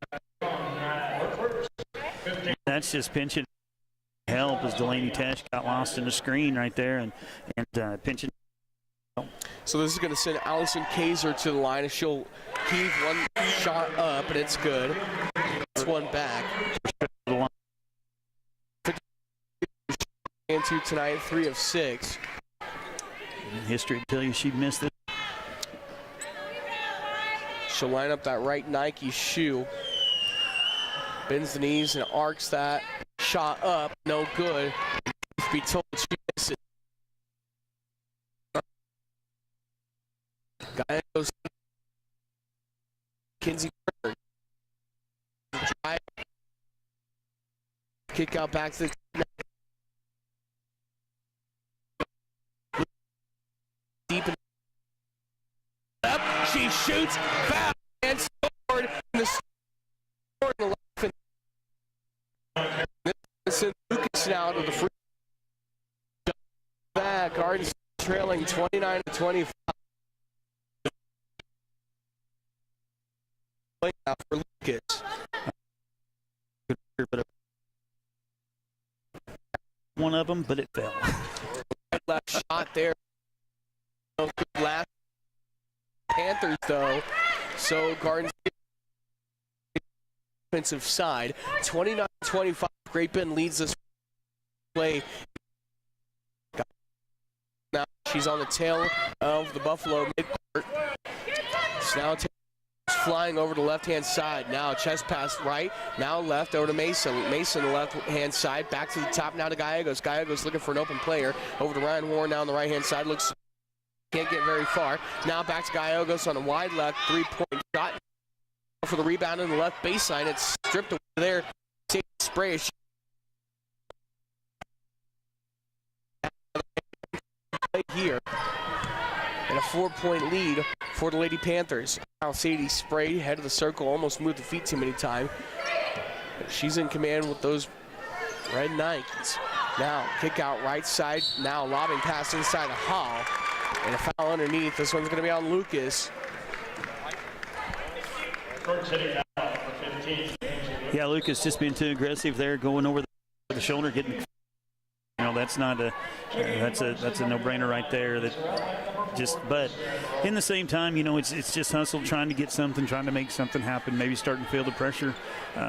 That's just Pension help as Delaney Tesh got lost in the screen right there, and Pension. So this is going to send Allison Kaiser to the line, and she'll heave one shot up, and it's good. It's one back. Into tonight, 3 of 6. History would tell you she'd missed it. She'll line up that right Nike shoe. Bends the knees and arcs that shot up. No good. Be told she missed it. Guy goes. Kinsey Turner. Drive. Kick out back to the. Deep up, she shoots, foul, and scored in the left. This is Lucas now to the free. Back, Garden trailing 29-25. Play now for Lucas. One of them, but it fell. Left shot there. Last Panthers though, so Garden defensive side 29-25. Great Bend leads this play. Now she's on the tail of the Buffalo midcourt. So now flying over the left-hand side. Now chest pass right. Now left over to Mason. Mason the left-hand side. Back to the top now to Gallegos. Gallegos looking for an open player. Over to Ryan Warren down the right-hand side. Looks. Can't get very far. Now back to Gallegos on a wide left, three-point shot for the rebound in the left baseline. It's stripped away there. Spray here. And a 4-point lead for the Lady Panthers. Now Sadie Spray, head of the circle, almost moved the feet too many times. She's in command with those red Nikes. Now kick out right side. Now lobbing pass inside of Hall. And a foul underneath. This one's going to be on Lucas. Court City foul for 15. Yeah, Lucas just being too aggressive there, going over the shoulder, getting. That's not a that's a no-brainer right there. But in the same time, it's just hustle, trying to get something, trying to make something happen. Maybe starting to feel the pressure.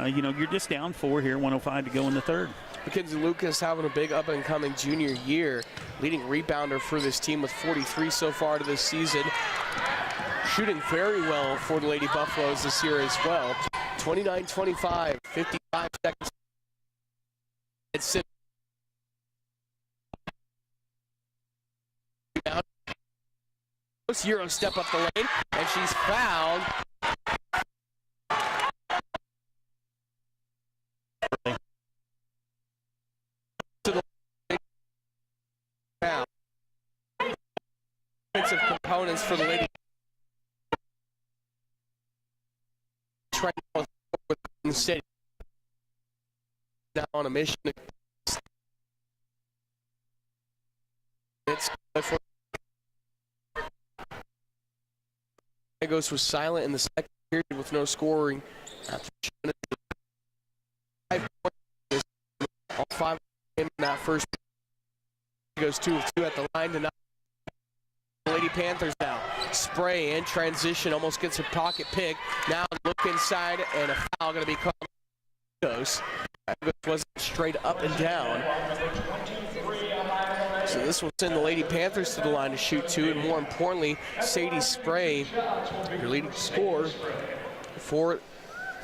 You're just down 4 here, 1:05 to go in the third. Mackenzie Lucas having a big up-and-coming junior year, leading rebounder for this team with 43 so far to this season. Shooting very well for the Lady Buffaloes this year as well. 29-25, 55 seconds. It's Euro step up the lane, and she's fouled. To the foul. Defensive components for the Lady. Trying to with the city. Now on a mission. It's for Gallegos was silent in the second period with no scoring. After 5 points, all 5 in that first period. Goes 2 of 2 at the line tonight. Lady Panthers now. Spray in transition, almost gets her pocket pick. Now look inside, and a foul going to be called. Gallegos wasn't straight up and down. So this will send the Lady Panthers to the line to shoot 2, and more importantly, Sadie Spray, your leading scorer for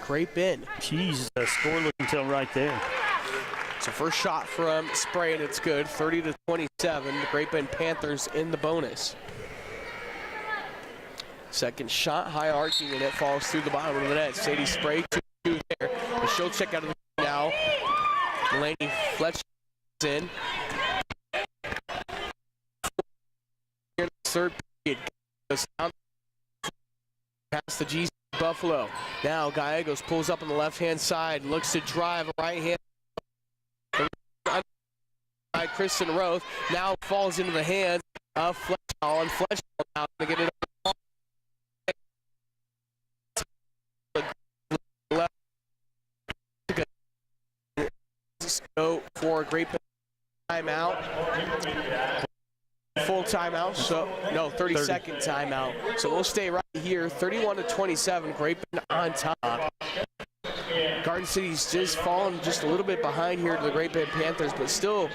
Great Bend. Jeez, score looking till right there. So first shot from Spray, and it's good, 30-27. The Great Bend Panthers in the bonus. Second shot, high arcing, and it falls through the bottom of the net. Sadie Spray, 2 there. And she'll check out of the now. Delaney Fletcher in. Third period goes down past the GC Buffalo. Now Gallegos pulls up on the left-hand side, looks to drive right hand by Kristen Roth. Now falls into the hands of Fletchall, and Fletchall now going to get it up. Go for a great timeout. Full timeout, so no, 30-second timeout. So we'll stay right here, 31-27, Great Bend on top. Garden City's just fallen just a little bit behind here to the Great Bend Panthers, but still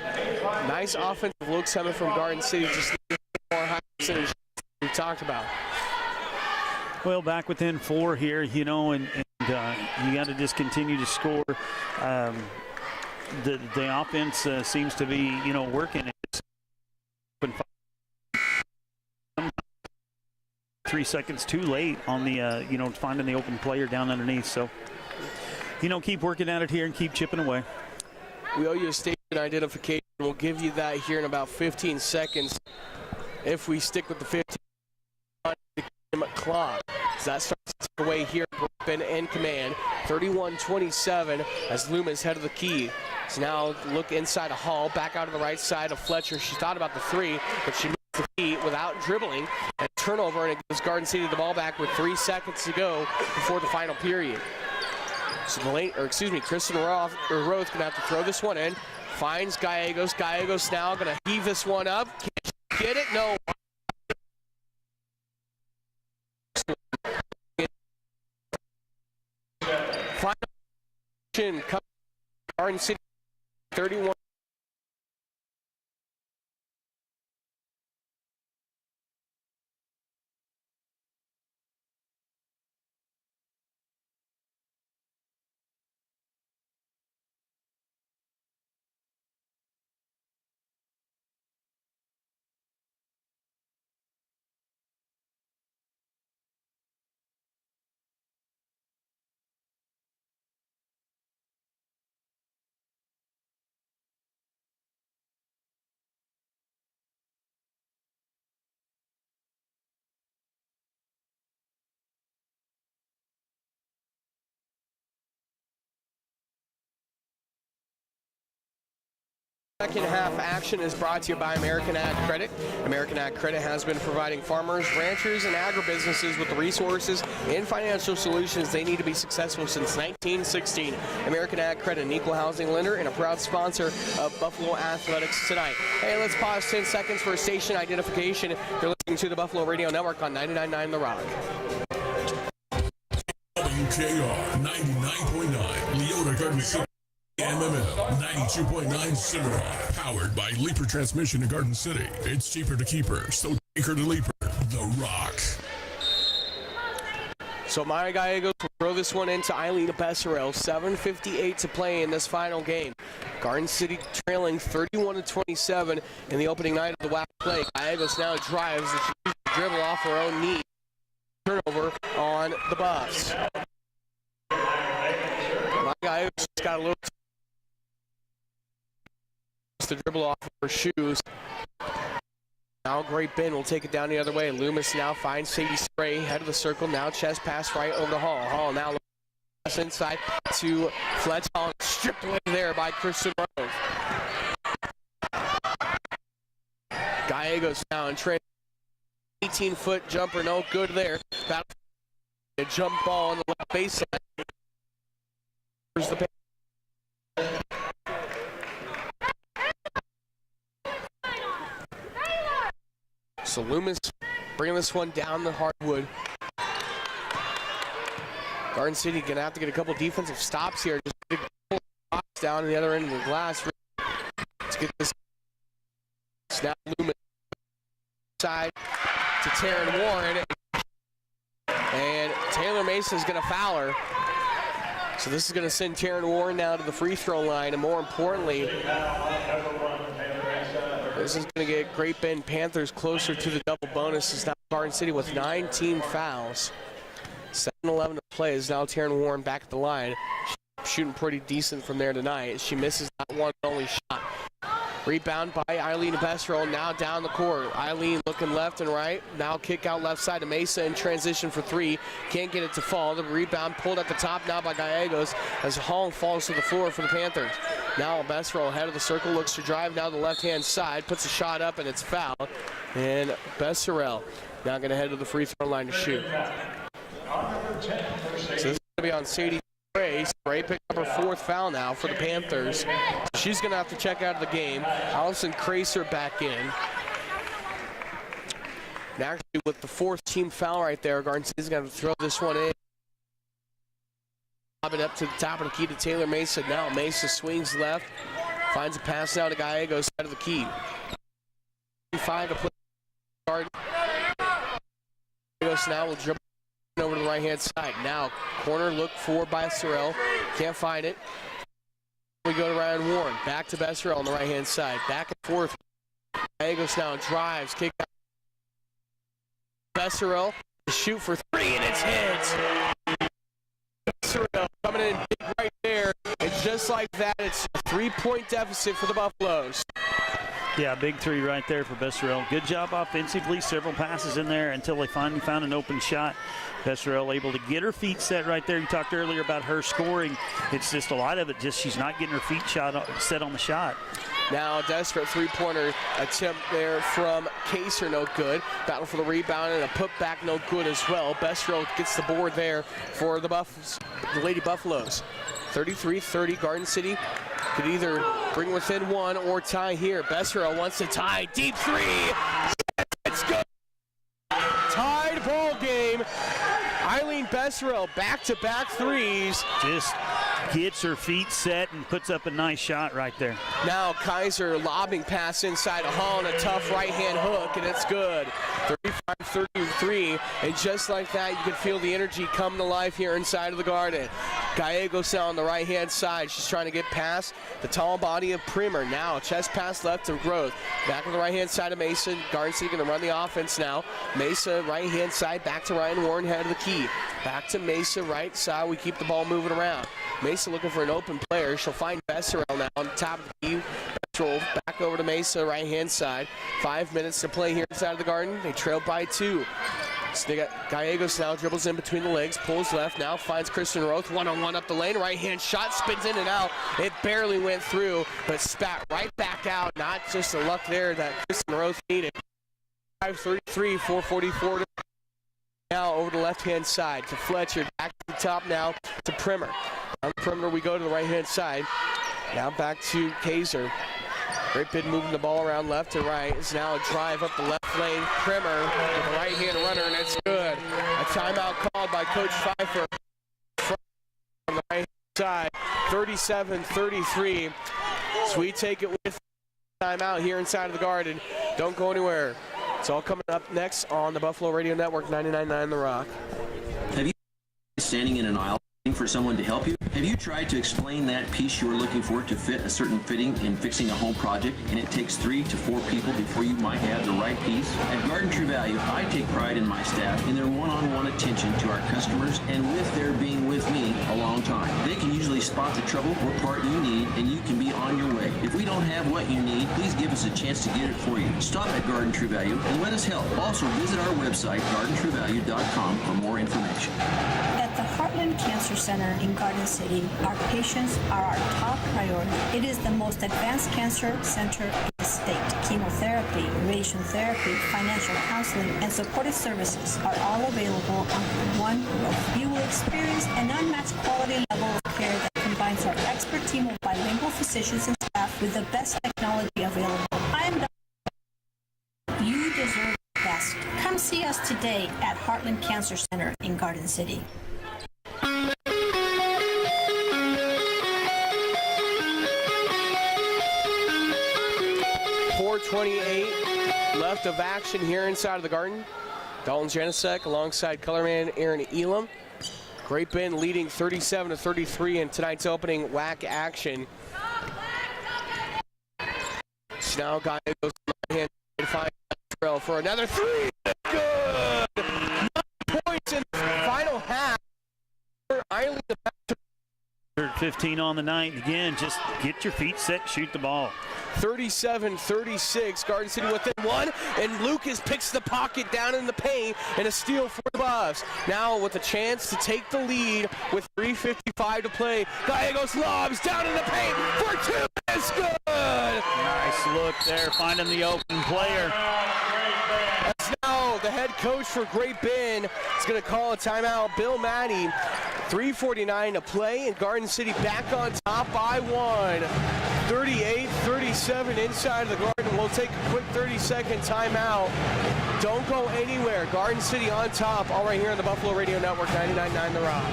nice offensive looks coming from Garden City, just more high percentage we talked about. Well, back within 4 here, and you got to just continue to score. The offense seems to be, working. 3 seconds too late on the, finding the open player down underneath. So, keep working at it here and keep chipping away. We owe you a station identification. We'll give you that here in about 15 seconds if we stick with the 15 clock. So that starts away here. Been in command. 31-27 as Loomis head of the key. So now look inside of Hall, back out to the right side of Fletcher. She thought about the 3, but she moved the key without dribbling. And turnover, and it gives Garden City the ball back with 3 seconds to go before the final period. So Kristen Roth gonna have to throw this one in. Finds Gallegos. Gallegos now gonna heave this one up. Can't she get it? No. Final Garden City 31. Second half action is brought to you by American Ag Credit. American Ag Credit has been providing farmers, ranchers, and agribusinesses with the resources and financial solutions they need to be successful since 1916. American Ag Credit, an equal housing lender and a proud sponsor of Buffalo Athletics tonight. Hey, let's pause 10 seconds for station identification. You're listening to the Buffalo Radio Network on 99.9 The Rock. WKR 99.9, Leota Garden City. MML 92.9 Cimarron, powered by Leaper Transmission in Garden City. It's cheaper to keep her, so take her to Leaper. The Rock. So Maya Gallegos will throw this one into Eileen Besserell. 7:58 to play in this final game. Garden City trailing 31-27 in the opening night of the WAC play. Gallegos now drives and she uses the dribble off her own knee. Turnover on the Buffs. Maya Gallegos got a little the dribble off of her shoes. Now Great Bend will take it down the other way. Loomis now finds Sadie Spray, head of the circle. Now chest pass right over to Hall. Hall now looks inside to Fletch Hall. Stripped away there by Kristen Rose. Gallegos now in trade. 18-foot jumper, no good there. Battle a jump ball on the left baseline. Here's the So Loomis bringing this one down the hardwood. Garden City gonna have to get a couple defensive stops here. Just get a box down on the other end of the glass. Let's get this. Snap Loomis side to Taryn Warren. And Taylor Mason is gonna foul her. So this is gonna send Taryn Warren now to the free throw line, and more importantly, this is going to get Great Bend Panthers closer to the double bonus. Is now Garden City with 9 team fouls. 7:11 to play is now Taryn Warren back at the line. She's shooting pretty decent from there tonight. She misses that one and only shot. Rebound by Eileen Besserell, now down the court. Eileen looking left and right. Now kick out left side to Mesa in transition for three. Can't get it to fall. The rebound pulled at the top now by Gallegos as Hall falls to the floor for the Panthers. Now Besserell head of the circle, looks to drive now the left-hand side, puts a shot up and it's fouled. And Besserell now going to head to the free throw line to shoot. So this is going to be on Sadie Spray. Spray picked up her 4th foul now for the Panthers. She's going to have to check out of the game. Allison Kraser back in. And actually with the 4th team foul right there, Garden City's going to throw this one in. Lob it up to the top of the key to Taylor Mesa. Now Mesa swings left, finds a pass now to Gallegos side of the key. 5 to play. Garden. Gallegos now will dribble over to the right-hand side. Now corner look for Besserell. Can't find it. We go to Ryan Warren. Back to Besserell on the right-hand side. Back and forth. Gallegos now drives. Kick out. Besserell to shoot for 3 and it's hit. Besserell coming in big right there. And just like that, it's a 3-point deficit for the Buffaloes. Yeah, big 3 right there for Besserell. Good job offensively. Several passes in there until they finally found an open shot. Besserell able to get her feet set right there. You talked earlier about her scoring. It's just a lot of it. Just she's not getting her feet set on the shot. Now a desperate 3-pointer attempt there from Kaser, no good. Battle for the rebound and a putback, no good as well. Besserell gets the board there for the Lady Buffaloes. 33-30, Garden City could either bring within 1 or tie here. Besserell wants to tie. Deep 3. It's good. Tied ball game. Eileen Besserell back-to-back threes. Just gets her feet set and puts up a nice shot right there. Now Kaiser lobbing pass inside a Hall and a tough right-hand hook, and it's good. 35-33, and just like that, you can feel the energy come to life here inside of the Garden. Gallegos on the right-hand side. She's trying to get past the tall body of Primer. Now chest pass left to Growth. Back on the right-hand side of Mason. Garden City going to run the offense now. Mesa right-hand side, back to Ryan Warren, head of the key. Back to Mesa, right side. We keep the ball moving around. Mesa looking for an open player. She'll find Besserell now on the top of the key. Besserell back over to Mesa, right-hand side. 5 minutes to play here inside of the Garden. They trail by 2. So they got Gallegos now dribbles in between the legs, pulls left, now finds Kristen Roth, one-on-one up the lane, right-hand shot, spins in and out. It barely went through, but spat right back out. Not just the luck there that Kristen Roth needed. 5:33, 4:44 now over the left-hand side to Fletcher, back to the top now to Primer. On the perimeter we go to the right-hand side. Now back to Kaiser. Great Bend moving the ball around left to right. It's now a drive up the left lane. Primer with a right-hand runner, and it's good. A timeout called by Coach Pfeiffer on the right side. 37-33. So we take it with timeout here inside of the Garden. Don't go anywhere. It's all coming up next on the Buffalo Radio Network, 99.9 The Rock. Have you been standing in an aisle for someone to help you? Have you tried to explain that piece you're looking for to fit a certain fitting in fixing a home project, and it takes 3 to 4 people before you might have the right piece? At Garden True Value, I take pride in my staff in their one-on-one attention to our customers, and with their being with me a long time. They can usually spot the trouble or part you need, and you can be on your way. If we don't have what you need, please give us a chance to get it for you. Stop at Garden True Value and let us help. Also, visit our website, gardentruevalue.com, for more information. At the Heartland Cancer Center in Garden City, our patients are our top priority. It is the most advanced cancer center in the state. Chemotherapy, radiation therapy, financial counseling, and supportive services are all available under one roof. You will experience an unmatched quality level of care that combines our expert team of bilingual physicians and staff with the best technology available. You deserve the best. Come see us today at Heartland Cancer Center in Garden City. 4:28 left of action here inside of the Garden. Dalton Janicek alongside colorman Aaron Elam. Great Bend leading 37-33 in tonight's opening WAC action. So now guy goes right hand find Trail for another three. Good. 9 points in the final half. Eileen 15 on the night. Again, just get your feet set, shoot the ball. 37-36, Garden City within one, and Lucas picks the pocket down in the paint, and a steal for the Buffs. Now with a chance to take the lead with 3:55 to play. Gallegos lobs down in the paint for 2. It's good. Nice look there, finding the open player. That's now the head coach for Great Bend is going to call a timeout. Bill Maddie. 3:49 to play, and Garden City back on top by 1. 38-37 inside of the Garden. We'll take a quick 30-second timeout. Don't go anywhere. Garden City on top, all right here on the Buffalo Radio Network, 99.9 The Rock.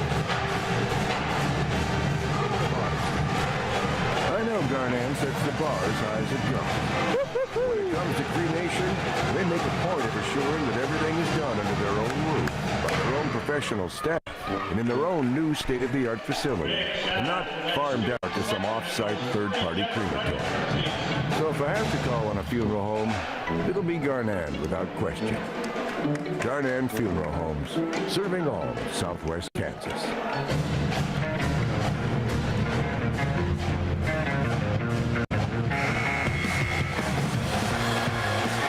I know Garnan sets the bar as high as it goes. When it comes to cremation, they make a point of assuring that everything is done under their own roof, by their own professional staff, and in their own new state-of-the-art facility, and not farmed out to some off-site third-party crematory. So if I have to call on a funeral home, it'll be Garnan without question. Garnan Funeral Homes, serving all of Southwest Kansas.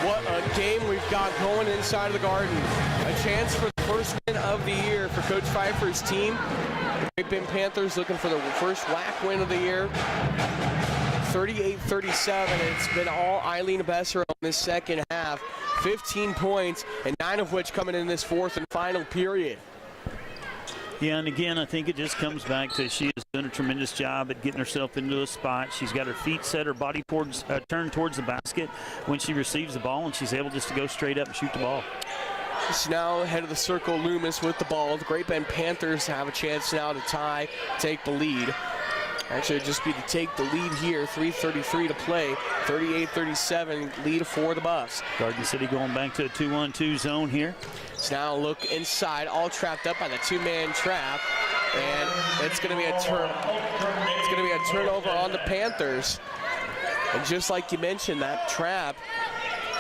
What a game we've got going inside of the Garden. A chance for the first win of the year for Coach Pfeiffer's team. The Great Bend Panthers looking for the first WAC win of the year. 38-37. It's been all Eileen Besser on this second half. 15 points, and 9 of which coming in this fourth and final period. Yeah, and again, I think it just comes back to she has done a tremendous job at getting herself into a spot. She's got her feet set, her body turned towards the basket when she receives the ball, and she's able just to go straight up and shoot the ball. It's now head of the circle, Loomis with the ball. The Great Bend Panthers have a chance now to tie, take the lead. Actually, it'd just be to take the lead here. 3:33 to play. 38-37 lead for the Buffs. Garden City going back to a 2-1-2 zone here. It's now a look inside, all trapped up by the two-man trap, and it's going to be a turnover on the Panthers. And just like you mentioned, that trap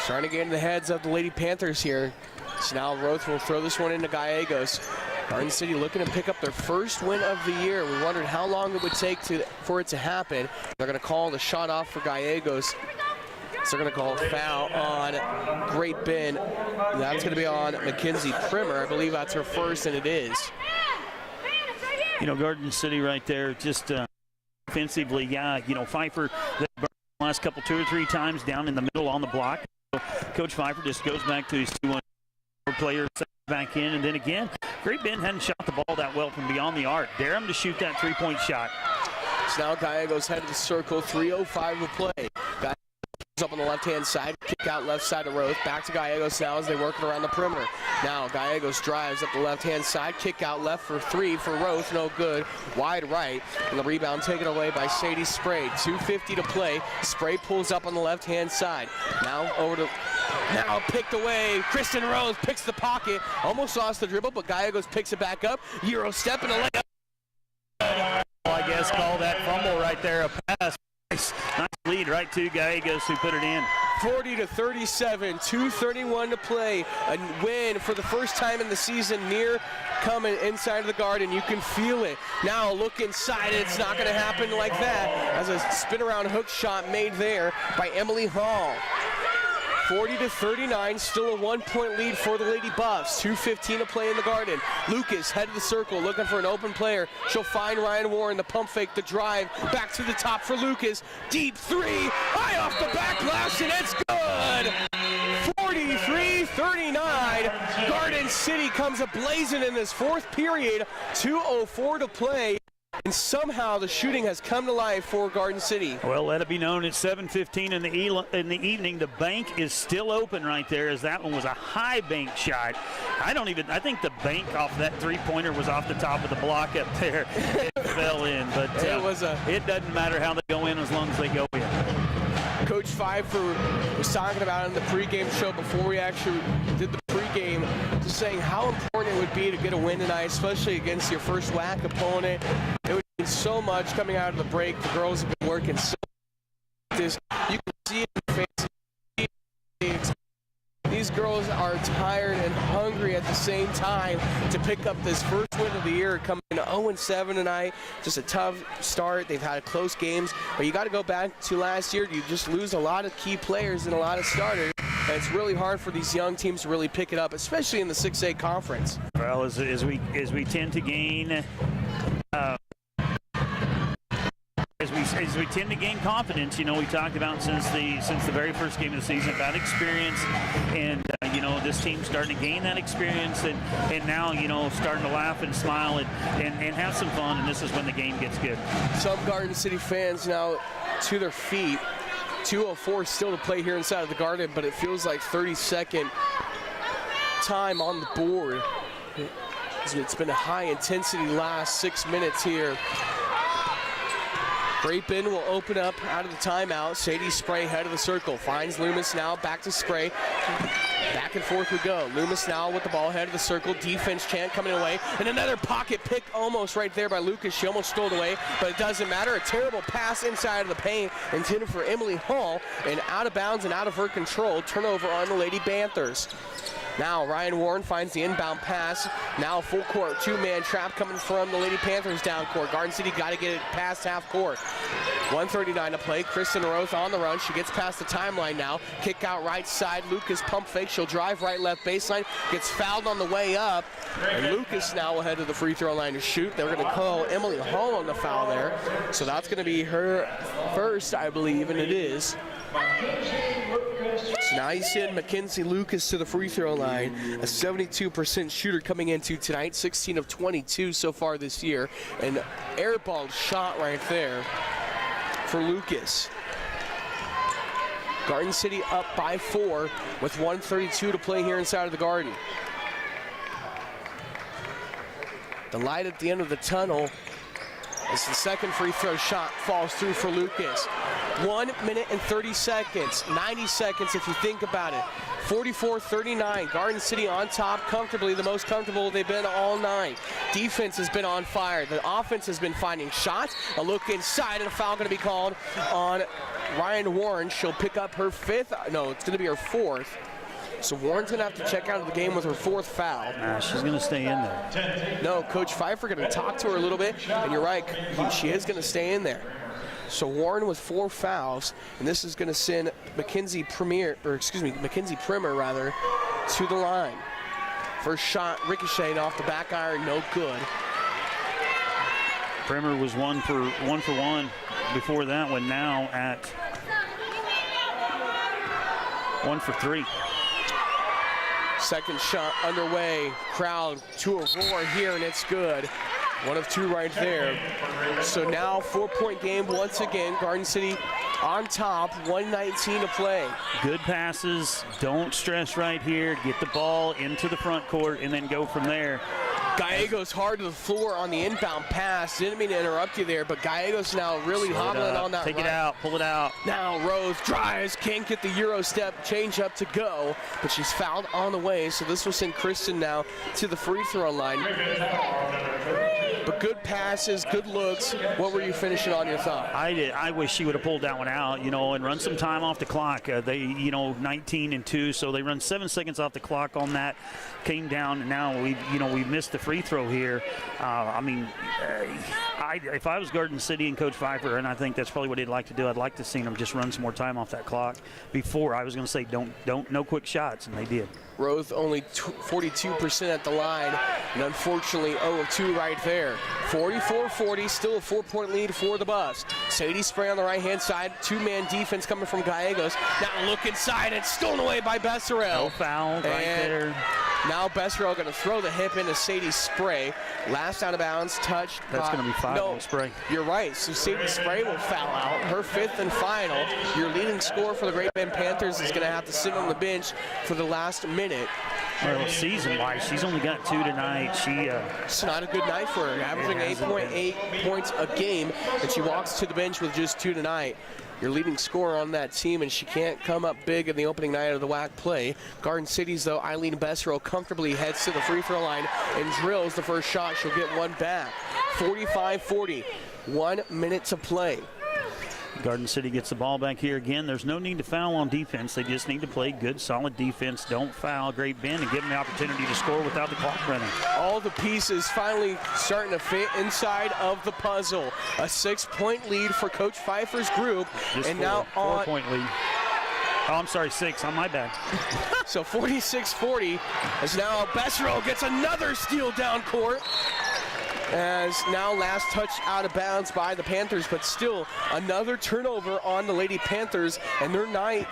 starting to get in the heads of the Lady Panthers here. So now Roth will throw this one into Gallegos. Garden City looking to pick up their first win of the year. We wondered how long it would take for it to happen. They're going to call the shot off for Gallegos. So they're going to call a foul on Great Bend. That's going to be on Mackenzie Primer. I believe that's her first, and it is. You know, Garden City right there, just offensively, yeah, you know, Pfeiffer, the last couple 2 or 3 times down in the middle on the block. So Coach Pfeiffer just goes back to his 2-1 player back in, and then again, Great Bend hadn't shot the ball that well from beyond the arc. Dare him to shoot that 3-point shot. So now Gallegos head of the circle, 3:05 to play. Gallegos up on the left-hand side, kick out left side of Roth. Back to Gallegos now as they work it around the perimeter. Now Gallegos drives up the left-hand side, kick out left for 3 for Roth, no good. Wide right, and the rebound taken away by Sadie Spray. 2:50 to play. Spray pulls up on the left-hand side. Now picked away. Kristen Rose picks the pocket. Almost lost the dribble, but Gallegos picks it back up. Euro step and a layup. I guess call that fumble right there a pass. Nice lead right to Gallegos who put it in. 40-37, 2:31 to play. A win for the first time in the season near coming inside of the Garden. You can feel it. Now look inside, and it's not going to happen like that as a spin around hook shot made there by Emily Hall. 40-39, still a 1-point lead for the Lady Buffs. 2:15 to play in the Garden. Lucas, head of the circle, looking for an open player. She'll find Ryan Warren, the pump fake, the drive, back to the top for Lucas. Deep 3, high off the backlash, and it's good! 43-39, Garden City comes ablazing in this fourth period. 2:04 to play. And somehow the shooting has come to life for Garden City. Well, let it be known it's 7:15 in the evening. The bank is still open right there, as that one was a high bank shot. I think the bank off that 3-pointer was off the top of the block up there. It fell in, but it doesn't matter how they go in as long as they go in. Coach Pfeiffer was talking about it in the pregame show before we actually did the pregame, just saying how important it would be to get a win tonight, especially against your first WAC opponent. It would mean so much coming out of the break. The girls have been working so this. You can see it in their faces. These girls are tired and hungry at the same time to pick up this first win of the year, coming in 0-7 tonight. Just a tough start. They've had close games, but you got to go back to last year. You just lose a lot of key players and a lot of starters, and it's really hard for these young teams to really pick it up, especially in the 6A conference. Well, as we tend to gain. As we tend to gain confidence, you know, we talked about since the very first game of the season about experience, and you know, this team's starting to gain that experience, and now, you know, starting to laugh and smile and have some fun, and this is when the game gets good. Some Garden City fans now to their feet. 2:04 still to play here inside of the Garden, but it feels like 30-second time on the board. It's been a high intensity last 6 minutes here. Great Bend will open up out of the timeout. Sadie Spray, head of the circle, finds Loomis now, back to Spray. Back and forth we go. Loomis now with the ball, head of the circle. Defense chant coming away. And another pocket pick almost right there by Lucas. She almost stole it away, but it doesn't matter. A terrible pass inside of the paint intended for Emily Hall, and out of bounds and out of her control. Turnover on the Lady Panthers. Now Ryan Warren finds the inbound pass. Now full court, 2-man trap coming from the Lady Panthers down court. Garden City got to get it past half court. 1:39 to play. Kristen Roth on the run. She gets past the timeline now. Kick out right side. Lucas pump fake. She'll drive right left baseline. Gets fouled on the way up. And Lucas now will head to the free throw line to shoot. They're going to call Emily Hall on the foul there. So that's going to be her first, I believe, and it is. So now you send Mackenzie Lucas to the free throw line, a 72% shooter coming into tonight, 16 of 22 so far this year. An airball shot right there for Lucas. Garden City up by 4 with 1:32 to play here inside of the Garden. The light at the end of the tunnel as the second free throw shot falls through for Lucas. 1 minute and 30 seconds, 90 seconds if you think about it. 44-39, Garden City on top comfortably, the most comfortable they've been all night. Defense has been on fire. The offense has been finding shots. A look inside, and a foul going to be called on Ryan Warren. She'll pick up her fifth. No, it's going to be her fourth. So Warren's going to have to check out of the game with her fourth foul. She's going to stay in there. No, Coach Pfeiffer going to talk to her a little bit, and you're right, she is going to stay in there. So Warren with 4 fouls, and this is going to send Mackenzie Primer to the line. First shot ricocheted off the back iron, no good. Primer was one for one before that one, now at 1 for 3. Second shot underway. Crowd to a roar here, and it's good. 1 of 2 right there. So now 4-point game once again. Garden City on top, 1:19 to play. Good passes. Don't stress right here. Get the ball into the front court and then go from there. Gallegos hard to the floor on the inbound pass. Didn't mean to interrupt you there, but Gallegos now really hobbling on that. Take it out, pull it out. Now Rose drives, can't get the Euro step change up to go, but she's fouled on the way, so this will send Kristen now to the free throw line. But good passes, good looks. What were you finishing on your thought? I wish she would have pulled that one out, and run some time off the clock. They, 19-2, so they run 7 seconds off the clock on that. Came down, and now we missed the free throw here. If I was Garden City and Coach Pfeiffer, and I think that's probably what he'd like to do, I'd like to see them just run some more time off that clock. Before I was going to say no quick shots, and they did. Rose only 42% at the line, and unfortunately 0 of 2 right there. 44-40, still a 4-point lead for the Buffs. Sadie Spray on the right-hand side, 2-man defense coming from Gallegos. Now look inside, it's stolen away by Besserell. No foul right there. Now Besserell going to throw the hip into Sadie Spray. Last out of bounds, touched. That's going to be 5 on Spray. You're right, so Sadie Spray will foul out. Her 5th and final. Your leading scorer for the Great Bend Panthers is going to have to sit on the bench for the last minute. Well, season-wise, she's only got 2 tonight. It's not a good night for her, averaging 8.8 points a game, and she walks to the bench with just 2 tonight. Your leading scorer on that team, and she can't come up big in the opening night of the WAC play. Garden City's, though, Eileen Besserell comfortably heads to the free throw line and drills the first shot. She'll get one back. 45-40, 1 minute to play. Garden City gets the ball back here again. There's no need to foul on defense. They just need to play good, solid defense. Don't foul Great Bend and give them the opportunity to score without the clock running. All the pieces finally starting to fit inside of the puzzle. A 6-point lead for Coach Pfeiffer's group. Just now 4-point lead. Oh, I'm sorry, 6 on my bad. So 46-40 as now Besserell gets another steal down court. As now last touch out of bounds by the Panthers, but still another turnover on the Lady Panthers, and their night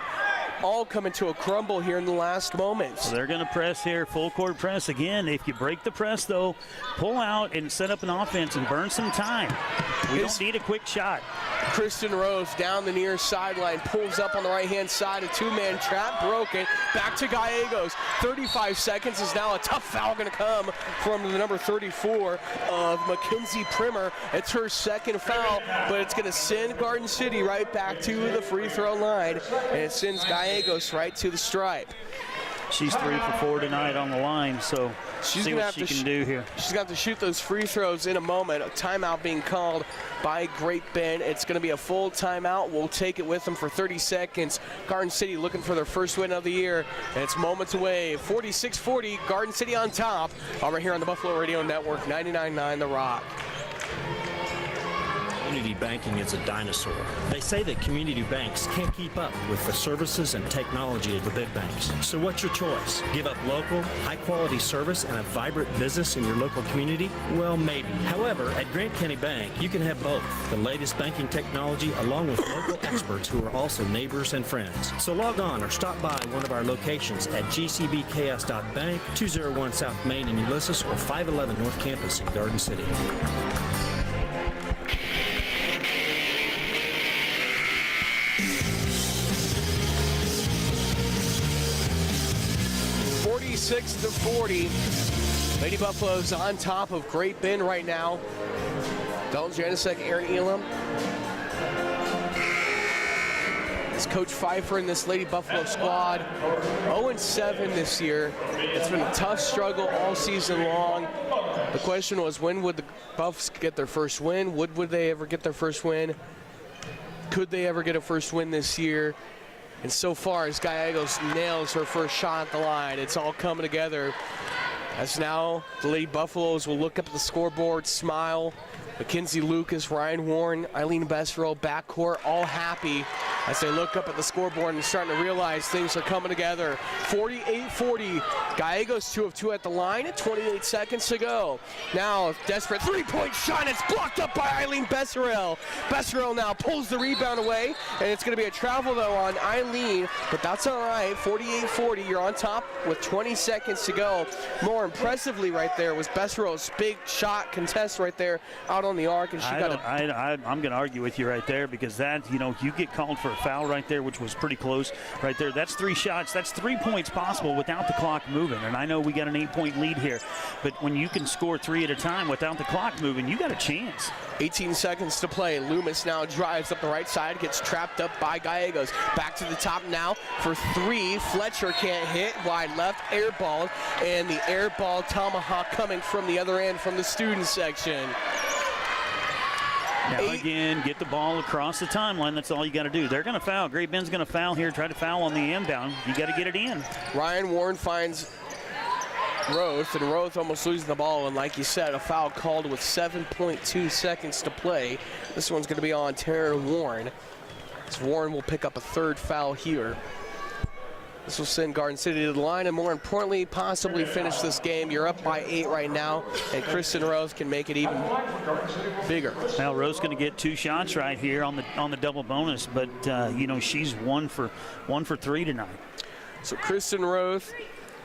all coming to a crumble here in the last moments. So they're going to press here, full court press again. If you break the press, though, pull out and set up an offense and burn some time. We don't need a quick shot. Kristen Rose down the near sideline, pulls up on the right-hand side, a 2-man trap broken. Back to Gallegos. 35 seconds is now a tough foul going to come from the number 34 of Mackenzie Primer. It's her second foul, but it's going to send Garden City right back to the free throw line, and it sends Gallegos right to the stripe. She's 3 for 4 tonight on the line, so see what she can do here. She's got to shoot those free throws in a moment. A timeout being called by Great Bend. It's going to be a full timeout. We'll take it with them for 30 seconds. Garden City looking for their first win of the year, and it's moments away. 46-40, Garden City on top. Over here on the Buffalo Radio Network, 99.9 The Rock. Community banking is a dinosaur. They say that community banks can't keep up with the services and technology of the big banks. So what's your choice? Give up local, high-quality service and a vibrant business in your local community? Well, maybe. However, at Grant County Bank, you can have both. The latest banking technology along with local experts who are also neighbors and friends. So log on or stop by one of our locations at gcbks.bank, 201 South Main in Ulysses, or 511 North Campus in Garden City. 46-40. Lady Buffaloes on top of Great Bend right now. Dalton Janicek, Aaron Elam. It's Coach Pfeiffer and this Lady Buffalo squad. 0-7 this year. It's been a tough struggle all season long. The question was, when would the Buffs get their first win? Would they ever get their first win? Could they ever get a first win this year? And so far, as Gallegos nails her first shot at the line, it's all coming together. As now the Lady Buffaloes will look up at the scoreboard, smile. Mackenzie Lucas, Ryan Warren, Eileen Besserell, backcourt, all happy as they look up at the scoreboard and starting to realize things are coming together. 48-40, Gallegos 2 of 2 at the line at 28 seconds to go. Now, desperate three-point shot, it's blocked up by Eileen Besserell. Besserell now pulls the rebound away, and it's going to be a travel, though, on Eileen, but that's all right. 48-40, you're on top with 20 seconds to go. More impressively right there was Besserell's big shot contest right there out on the arc, and I'm going to argue with you right there, because that, you get called for a foul right there, which was pretty close right there. That's 3 shots. That's 3 points possible without the clock moving. And I know we got an 8-point lead here, but when you can score 3 at a time without the clock moving, you got a chance. 18 seconds to play. Loomis now drives up the right side, gets trapped up by Gallegos. Back to the top now for 3. Fletcher can't hit. Wide left, air ball, and the air ball tomahawk coming from the other end from the student section. Now again, get the ball across the timeline. That's all you got to do. They're going to foul. Great Bend's going to foul here, try to foul on the inbound. You got to get it in. Ryan Warren finds Roth, and Roth almost losing the ball. And like you said, a foul called with 7.2 seconds to play. This one's going to be on Tara Warren. As Warren will pick up a 3rd foul here. This will send Garden City to the line, and more importantly, possibly finish this game. You're up by 8 right now, and Kristen Rose can make it even bigger. Now Rose going to get 2 shots right here on the double bonus, but she's 1 for 3 tonight. So Kristen Rose,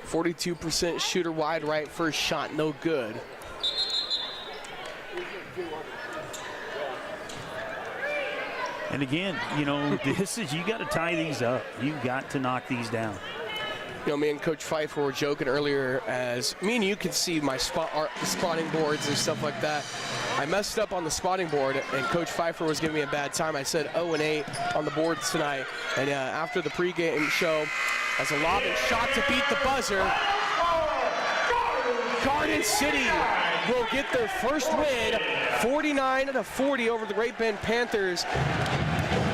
42% shooter, wide right, first shot, no good. And again, this is, you got to tie these up. You got to knock these down. Me and Coach Pfeiffer were joking earlier, as me and you can see my spotting boards and stuff like that. I messed up on the spotting board, and Coach Pfeiffer was giving me a bad time. I said 0-8 on the boards tonight. And after the pregame show, as a lobbing shot to beat the buzzer, Garden City will get their first win, 49-40 over the Great Bend Panthers.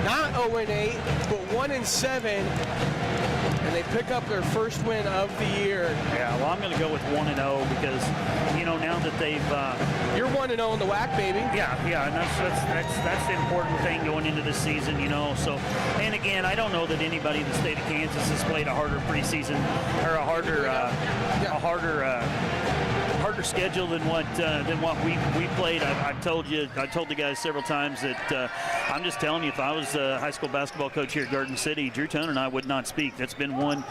Not 0-8, but 1-7, and they pick up their first win of the year. Yeah, well, I'm going to go with 1-0 because, now that they've... You're 1-0 in the WAC, baby. Yeah, and that's the important thing going into this season, So, and again, I don't know that anybody in the state of Kansas has played a harder preseason or a harder schedule than what we played. I told the guys several times that I'm just telling you, if I was a high school basketball coach here at Garden City, Drew Tone and I would not speak. That's been one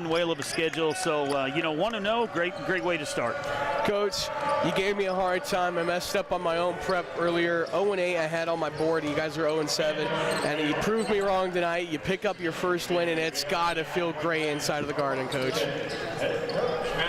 whale of a schedule. So 1-0, great way to start. Coach, you gave me a hard time. I messed up on my own prep earlier. 0-8 I had on my board. You guys are 0-7, and you proved me wrong tonight. You pick up your first win, and it's got to feel great inside of the Garden, Coach.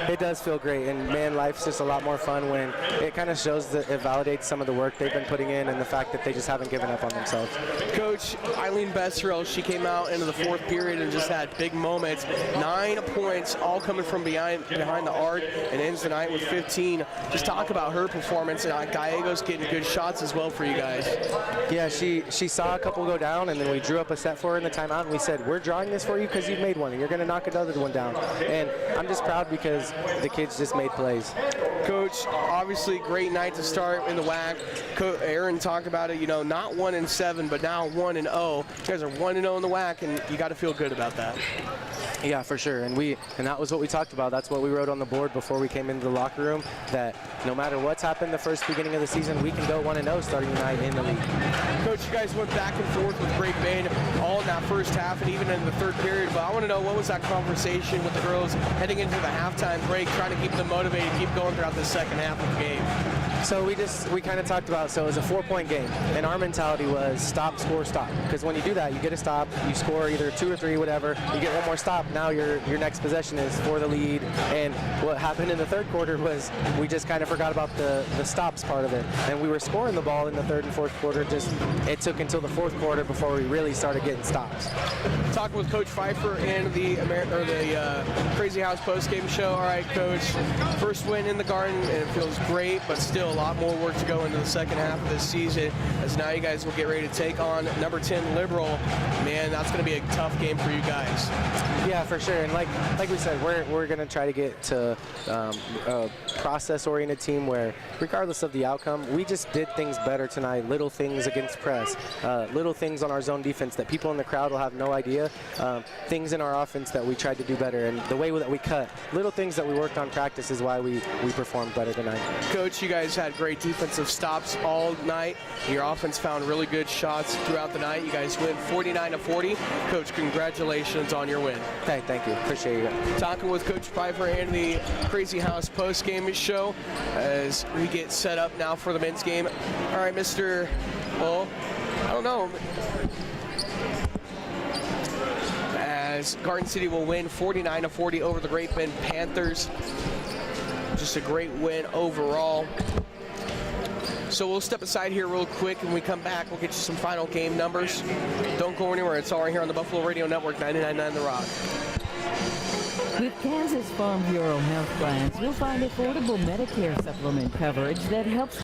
It does feel great, and man, life's just a lot more fun when it kind of shows that it validates some of the work they've been putting in and the fact that they just haven't given up on themselves. Coach, Eileen Besserell, she came out into the 4th period and just had big moments. 9 points, all coming from behind the arc, and ends the night with 15. Just talk about her performance, and Gallegos getting good shots as well for you guys. Yeah, she saw a couple go down, and then we drew up a set for her in the timeout, and we said, we're drawing this for you because you've made one, and you're going to knock another one down. And I'm just proud because the kids just made plays. Coach, obviously great night to start in the WAC. Aaron talked about it, not 1-7, but now 1-0. You guys are 1-0 in the WAC, and you got to feel good about that. Yeah, for sure. And that was what we talked about. That's what we wrote on the board before we came into the locker room, that no matter what's happened the first beginning of the season, we can go 1-0 starting tonight in the league. Coach, you guys went back and forth with Great Bend all in that first half and even in the 3rd period, but I want to know, what was that conversation with the girls heading into the halftime break, trying to keep them motivated, keep going throughout the second half of the game? So we kind of talked about, so it was a 4-point game, and our mentality was stop, score, stop. Because when you do that, you get a stop, you score either 2 or 3, whatever, you get one more stop, now your next possession is for the lead. And what happened in the 3rd quarter was we just kind of forgot about the stops part of it. And we were scoring the ball in the 3rd and 4th quarter, just it took until the 4th quarter before we really started getting stops. Talking with Coach Pfeiffer in the Crazy House postgame show. All right, Coach, first win in the Garden, and it feels great, but still still a lot more work to go into the second half of this season, as now you guys will get ready to take on number 10 Liberal. Man, that's going to be a tough game for you guys. Yeah, for sure. And like we said, we're going to try to get to a process-oriented team where, regardless of the outcome, we just did things better tonight. Little things against press, little things on our zone defense that people in the crowd will have no idea. Things in our offense that we tried to do better, and the way that we cut. Little things that we worked on practice is why we performed better tonight. Coach, you guys had great defensive stops all night. Your offense found really good shots throughout the night. You guys win 49-40. Coach, congratulations on your win. Hey, thank you. Appreciate you. Talking with Coach Pfeiffer and the Crazy House post-game show as we get set up now for the men's game. All right, Mr. Well, I don't know. As Garden City will win 49-40 over the Great Bend Panthers. Just a great win overall. So we'll step aside here real quick. When we come back, we'll get you some final game numbers. Don't go anywhere. It's all right here on the Buffalo Radio Network, 99.9 The Rock. With Kansas Farm Bureau health plans, you'll find affordable Medicare supplement coverage that helps